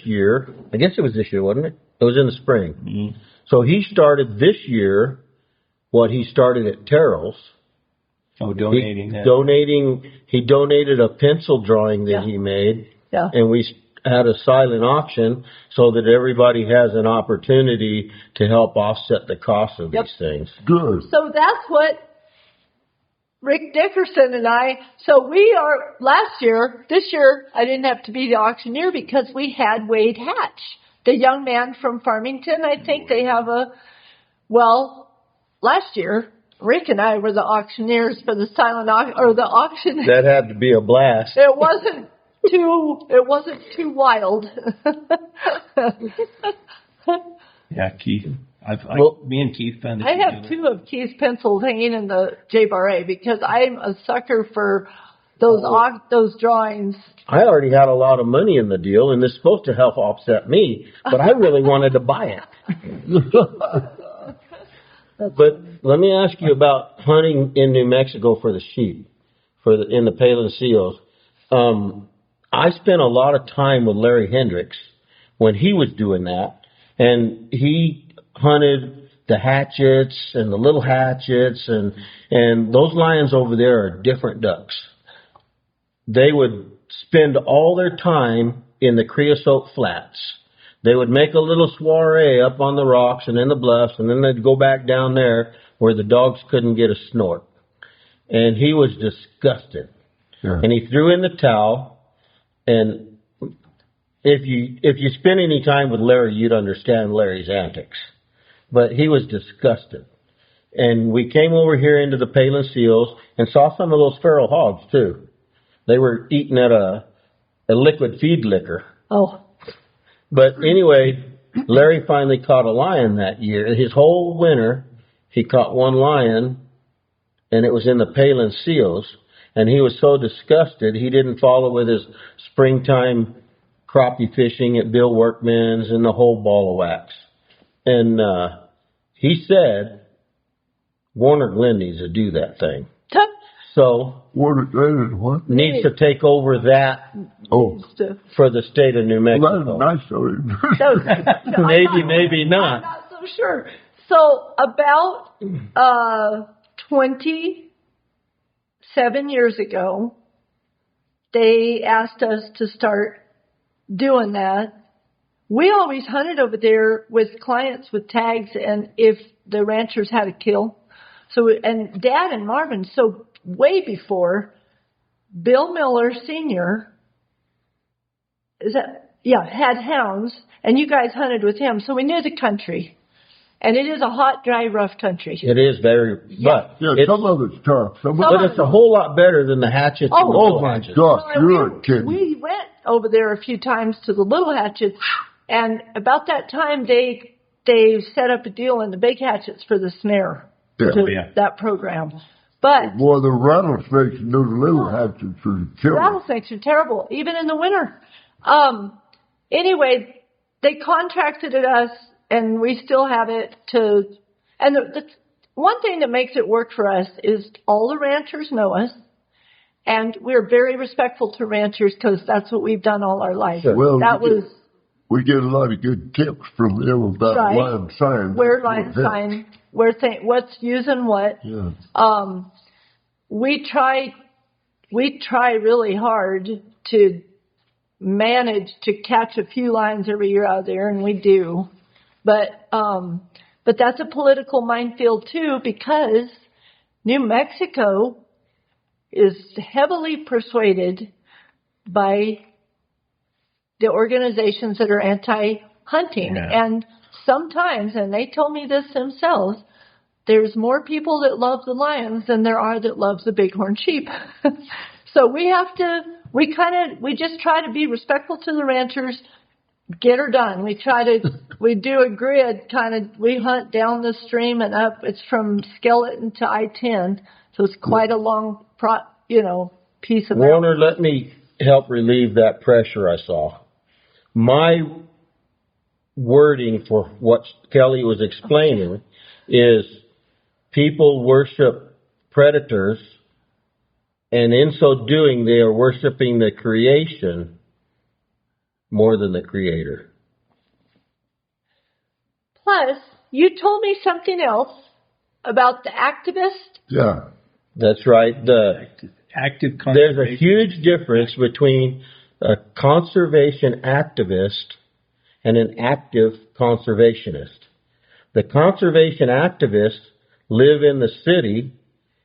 Speaker 6: year. I guess it was this year, wasn't it? It was in the spring.
Speaker 3: Mm-hmm.
Speaker 6: So he started this year what he started at Terrell's.
Speaker 3: Oh, donating that.
Speaker 6: He donated a pencil drawing that
Speaker 4: Yeah.
Speaker 6: he made,
Speaker 4: Yeah.
Speaker 6: and we had a silent auction so that everybody has an opportunity to help offset the cost of
Speaker 4: Yep.
Speaker 6: these things.
Speaker 2: Good.
Speaker 4: So that's what Rick Dickerson and so we are, this year, I didn't have to be the auctioneer because we had Wade Hatch, the young man from Farmington. I think they have last year, Rick and I were the auctioneers for the silent auction.
Speaker 6: That had to be a blast.
Speaker 4: It wasn't too wild.
Speaker 3: Yeah, Keith. Me and Keith found it.
Speaker 4: I have 2 of Keith's pencils hanging in the J-Bar A because I'm a sucker for those drawings.
Speaker 6: I already had a lot of money in the deal, and it's supposed to help offset me, but I really wanted to buy it. But let me ask you about hunting in New Mexico for the sheep, in the Palin Seals. I spent a lot of time with Larry Hendricks when he was doing that, and he hunted the hatchets and the little hatchets, and those lions over there are different ducks. They would spend all their time in the creosote flats. They would make a little soiree up on the rocks and in the bluffs, and then they'd go back down there where the dogs couldn't get a snort. And he was disgusted.
Speaker 2: Yeah.
Speaker 6: And he threw in the towel. And if you spend any time with Larry, you'd understand Larry's antics. But he was disgusted. And we came over here into the Palin Seals and saw some of those feral hogs, too. They were eating at a liquid feed liquor.
Speaker 4: Oh.
Speaker 6: But anyway, Larry finally caught a lion that year. His whole winter, he caught one lion, and it was in the Palin Seals. And he was so disgusted, he didn't follow with his springtime crappie fishing at Bill Workman's and the whole ball of wax. And he said, Warner Glenn needs to do that thing. So,
Speaker 2: Warner Glenn what?
Speaker 6: needs to take over that for the state of New Mexico.
Speaker 2: Well, that's nice of him.
Speaker 6: Maybe not.
Speaker 4: I'm not so sure. So about 27 years ago, they asked us to start doing that. We always hunted over there with clients with tags, and if the ranchers had a kill. So, and Dad and Marvin, so way before Bill Miller Sr. had hounds, and you guys hunted with him, so we knew the country. And it is a hot, dry, rough country.
Speaker 6: It is very, but
Speaker 2: some of it's tough.
Speaker 6: but it's a whole lot better than the hatchets.
Speaker 2: Oh my
Speaker 6: hatchets.
Speaker 2: gosh, you're kidding.
Speaker 4: We went over there a few times to the little hatchets, and about that time they set up a deal in the big hatchets for the snare, that program. But
Speaker 2: well, the rattlesnakes and those little hatchets are killer.
Speaker 4: Rattlesnakes are terrible, even in the winter. Anyway, they contracted at us, and we still have it and the one thing that makes it work for us is all the ranchers know us, and we're very respectful to ranchers because that's what we've done all our life.
Speaker 2: Well, we get a lot of good tips from them about line signs.
Speaker 4: Where line sign, what's using what.
Speaker 2: Yeah.
Speaker 4: We try really hard to manage to catch a few lines every year out there, and we do. But that's a political minefield too, because New Mexico is heavily persuaded by the organizations that are anti-hunting. Yeah. And sometimes, and they told me this themselves, there's more people that love the lions than there are that love the bighorn sheep. So we just try to be respectful to the ranchers, get her done. We do a grid we hunt down the stream and up. It's from Skeleton to I-10. So it's quite a long, piece of that.
Speaker 6: Warner, let me help relieve that pressure I saw. My wording for what Kelly was explaining is people worship predators, and in so doing, they are worshiping the creation more than the creator.
Speaker 4: Plus, you told me something else about the activist.
Speaker 2: Yeah.
Speaker 6: That's right.
Speaker 3: Active conservation.
Speaker 6: There's a huge difference between a conservation activist and an active conservationist. The conservation activists live in the city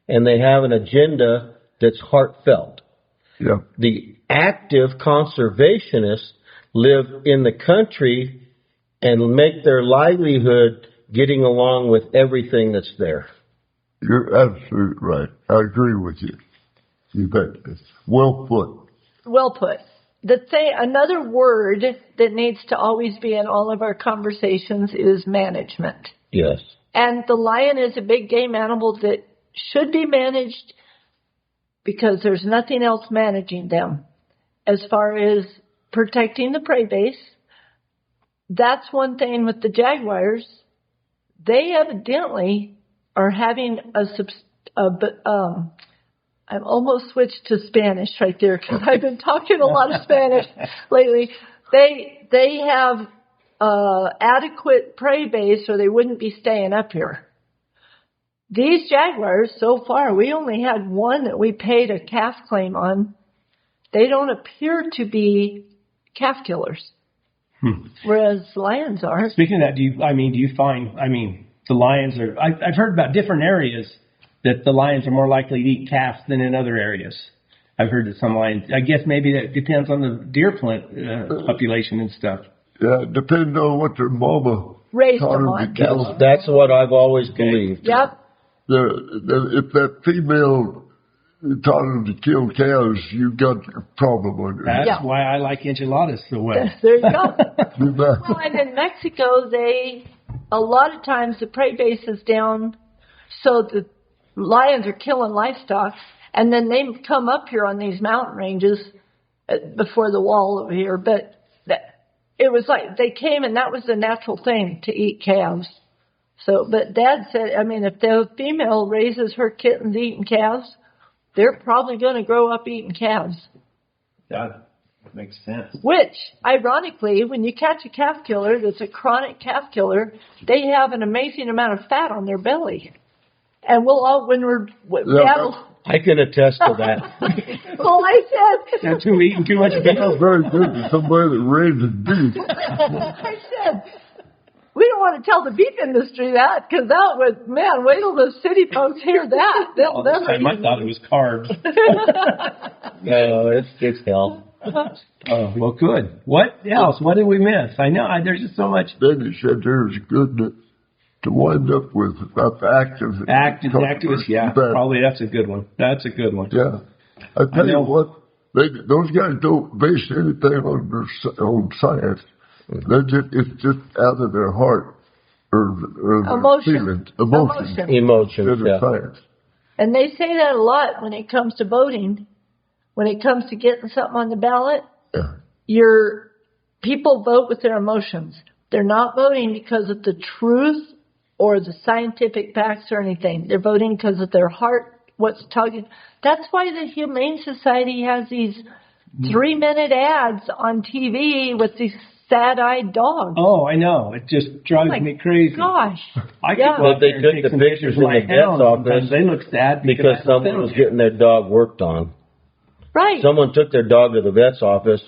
Speaker 6: and they have an agenda that's heartfelt.
Speaker 2: Yeah.
Speaker 6: The active conservationists live in the country and make their livelihood getting along with everything that's there.
Speaker 2: You're absolutely right. I agree with you. You bet. It's well put.
Speaker 4: Well put. Another word that needs to always be in all of our conversations is management.
Speaker 6: Yes.
Speaker 4: And the lion is a big game animal that should be managed because there's nothing else managing them. As far as protecting the prey base, that's one thing with the Jaguars. They evidently are having I've almost switched to Spanish right there because I've been talking a lot of Spanish lately. They have adequate prey base or they wouldn't be staying up here. These Jaguars, so far, we only had one that we paid a calf claim on. They don't appear to be calf killers, whereas lions are.
Speaker 3: Speaking of that, do you find the lions are? I've heard about different areas that the lions are more likely to eat calves than in other areas. I've heard that some lions. I guess maybe that depends on the deer population and stuff.
Speaker 2: Yeah, depending on what their mama
Speaker 4: raised
Speaker 2: taught
Speaker 4: them
Speaker 2: them
Speaker 4: on.
Speaker 2: to kill.
Speaker 6: That's what I've always believed.
Speaker 4: Yep.
Speaker 2: If that female taught them to kill cows, you got a problem on it.
Speaker 3: That's why I like enchiladas so well.
Speaker 4: There you go.
Speaker 2: You bet.
Speaker 4: Well, and in Mexico, a lot of times the prey base is down, so the lions are killing livestock, and then they come up here on these mountain ranges before the wall over here. But it was like they came, and that was the natural thing to eat calves. So, but Dad said, if the female raises her kittens eating calves, they're probably going to grow up eating calves.
Speaker 3: That makes sense.
Speaker 4: Which, ironically, when you catch a calf killer that's a chronic calf killer, they have an amazing amount of fat on their belly. And
Speaker 6: I can attest to that.
Speaker 4: Well, I said...
Speaker 3: That's who eating too much beef.
Speaker 2: That's very good to somebody that raises beef.
Speaker 4: I said, we don't want to tell the beef industry that, because that would, wait till the city folks hear that. They'll never...
Speaker 3: I thought it was carbs.
Speaker 6: No, it's hell.
Speaker 3: Oh, well, good. What else? What did we miss? I know, there's just so much...
Speaker 2: Then he said there's good to wind up with about the activists.
Speaker 3: Yeah. Probably that's a good one.
Speaker 2: Yeah. I tell you what, Those guys don't base anything on science. It's just out of their heart or
Speaker 4: Emotion.
Speaker 2: feelings.
Speaker 6: Emotions,
Speaker 2: Instead
Speaker 6: yeah.
Speaker 2: of science.
Speaker 4: And they say that a lot when it comes to voting. When it comes to getting something on the ballot, people vote with their emotions. They're not voting because of the truth or the scientific facts or anything. They're voting because of their heart, what's talking. That's why the Humane Society has these 3-minute ads on TV with these sad-eyed dogs.
Speaker 3: Oh, I know. It just drives me crazy.
Speaker 4: Gosh.
Speaker 3: I could go out
Speaker 6: They
Speaker 3: there and
Speaker 6: took
Speaker 3: take
Speaker 6: the
Speaker 3: some
Speaker 6: pictures
Speaker 3: of
Speaker 6: in
Speaker 3: my
Speaker 6: the vet's
Speaker 3: hounds
Speaker 6: office
Speaker 3: sometimes. They look sad
Speaker 6: because someone was getting their dog worked on.
Speaker 4: Right.
Speaker 6: Someone took their dog to the vet's office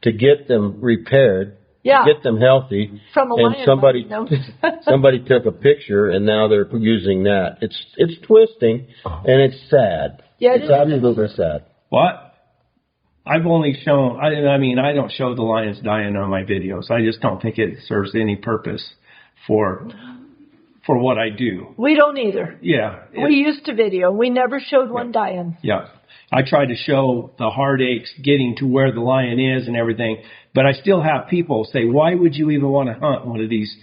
Speaker 6: to get them repaired, to get them healthy,
Speaker 4: From a
Speaker 6: and
Speaker 4: lion
Speaker 6: somebody
Speaker 4: bite, no.
Speaker 6: somebody took a picture, and now they're using that. It's twisting, and it's sad.
Speaker 4: Yeah,
Speaker 6: it's absolutely sad.
Speaker 3: What? I've only shown, I mean, I don't show the lions dying on my videos. I just don't think it serves any purpose for what I do.
Speaker 4: We don't either.
Speaker 3: Yeah.
Speaker 4: We used to video. We never showed one dying.
Speaker 3: Yeah. I try to show the heartaches getting to where the lion is and everything, but I still have people say, why would you even want to hunt one of these?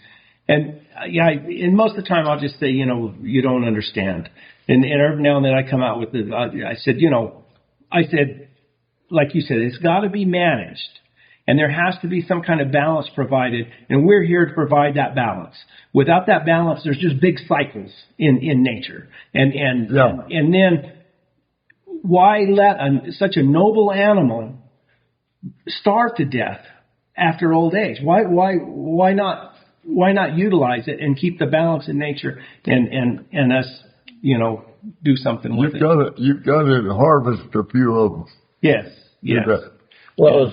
Speaker 3: And and most of the time I'll just say, you don't understand. And every now and then I come out with I said, like you said, it's got to be managed. And there has to be some kind of balance provided, and we're here to provide that balance. Without that balance, there's just big cycles in nature. And then why let such a noble animal starve to death after old age? Why not utilize it and keep the balance in nature and us, do something with it?
Speaker 2: You've got to harvest a few of them.
Speaker 3: Yes. Yes.
Speaker 6: Well,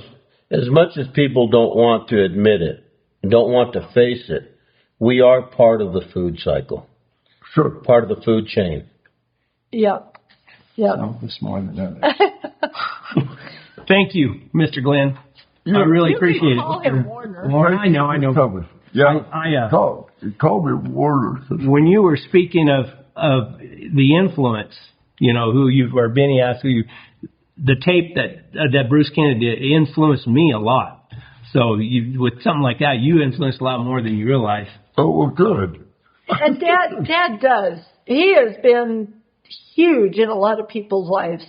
Speaker 6: as much as people don't want to admit it, don't want to face it, we are part of the food cycle.
Speaker 2: Sure.
Speaker 6: Part of the food chain.
Speaker 4: Yep. Yep.
Speaker 3: No, it's more than that. Thank you, Mr. Glenn. I really appreciate it.
Speaker 4: Call him Warner.
Speaker 3: Well, I know.
Speaker 2: Yeah. Call me Warner.
Speaker 3: When you were speaking of the influence, who or Benny asked the tape that Bruce Kennedy did influenced me a lot. So with something like that, you influenced a lot more than you realize.
Speaker 2: Oh, well, good.
Speaker 4: And Dad does. He has been huge in a lot of people's lives.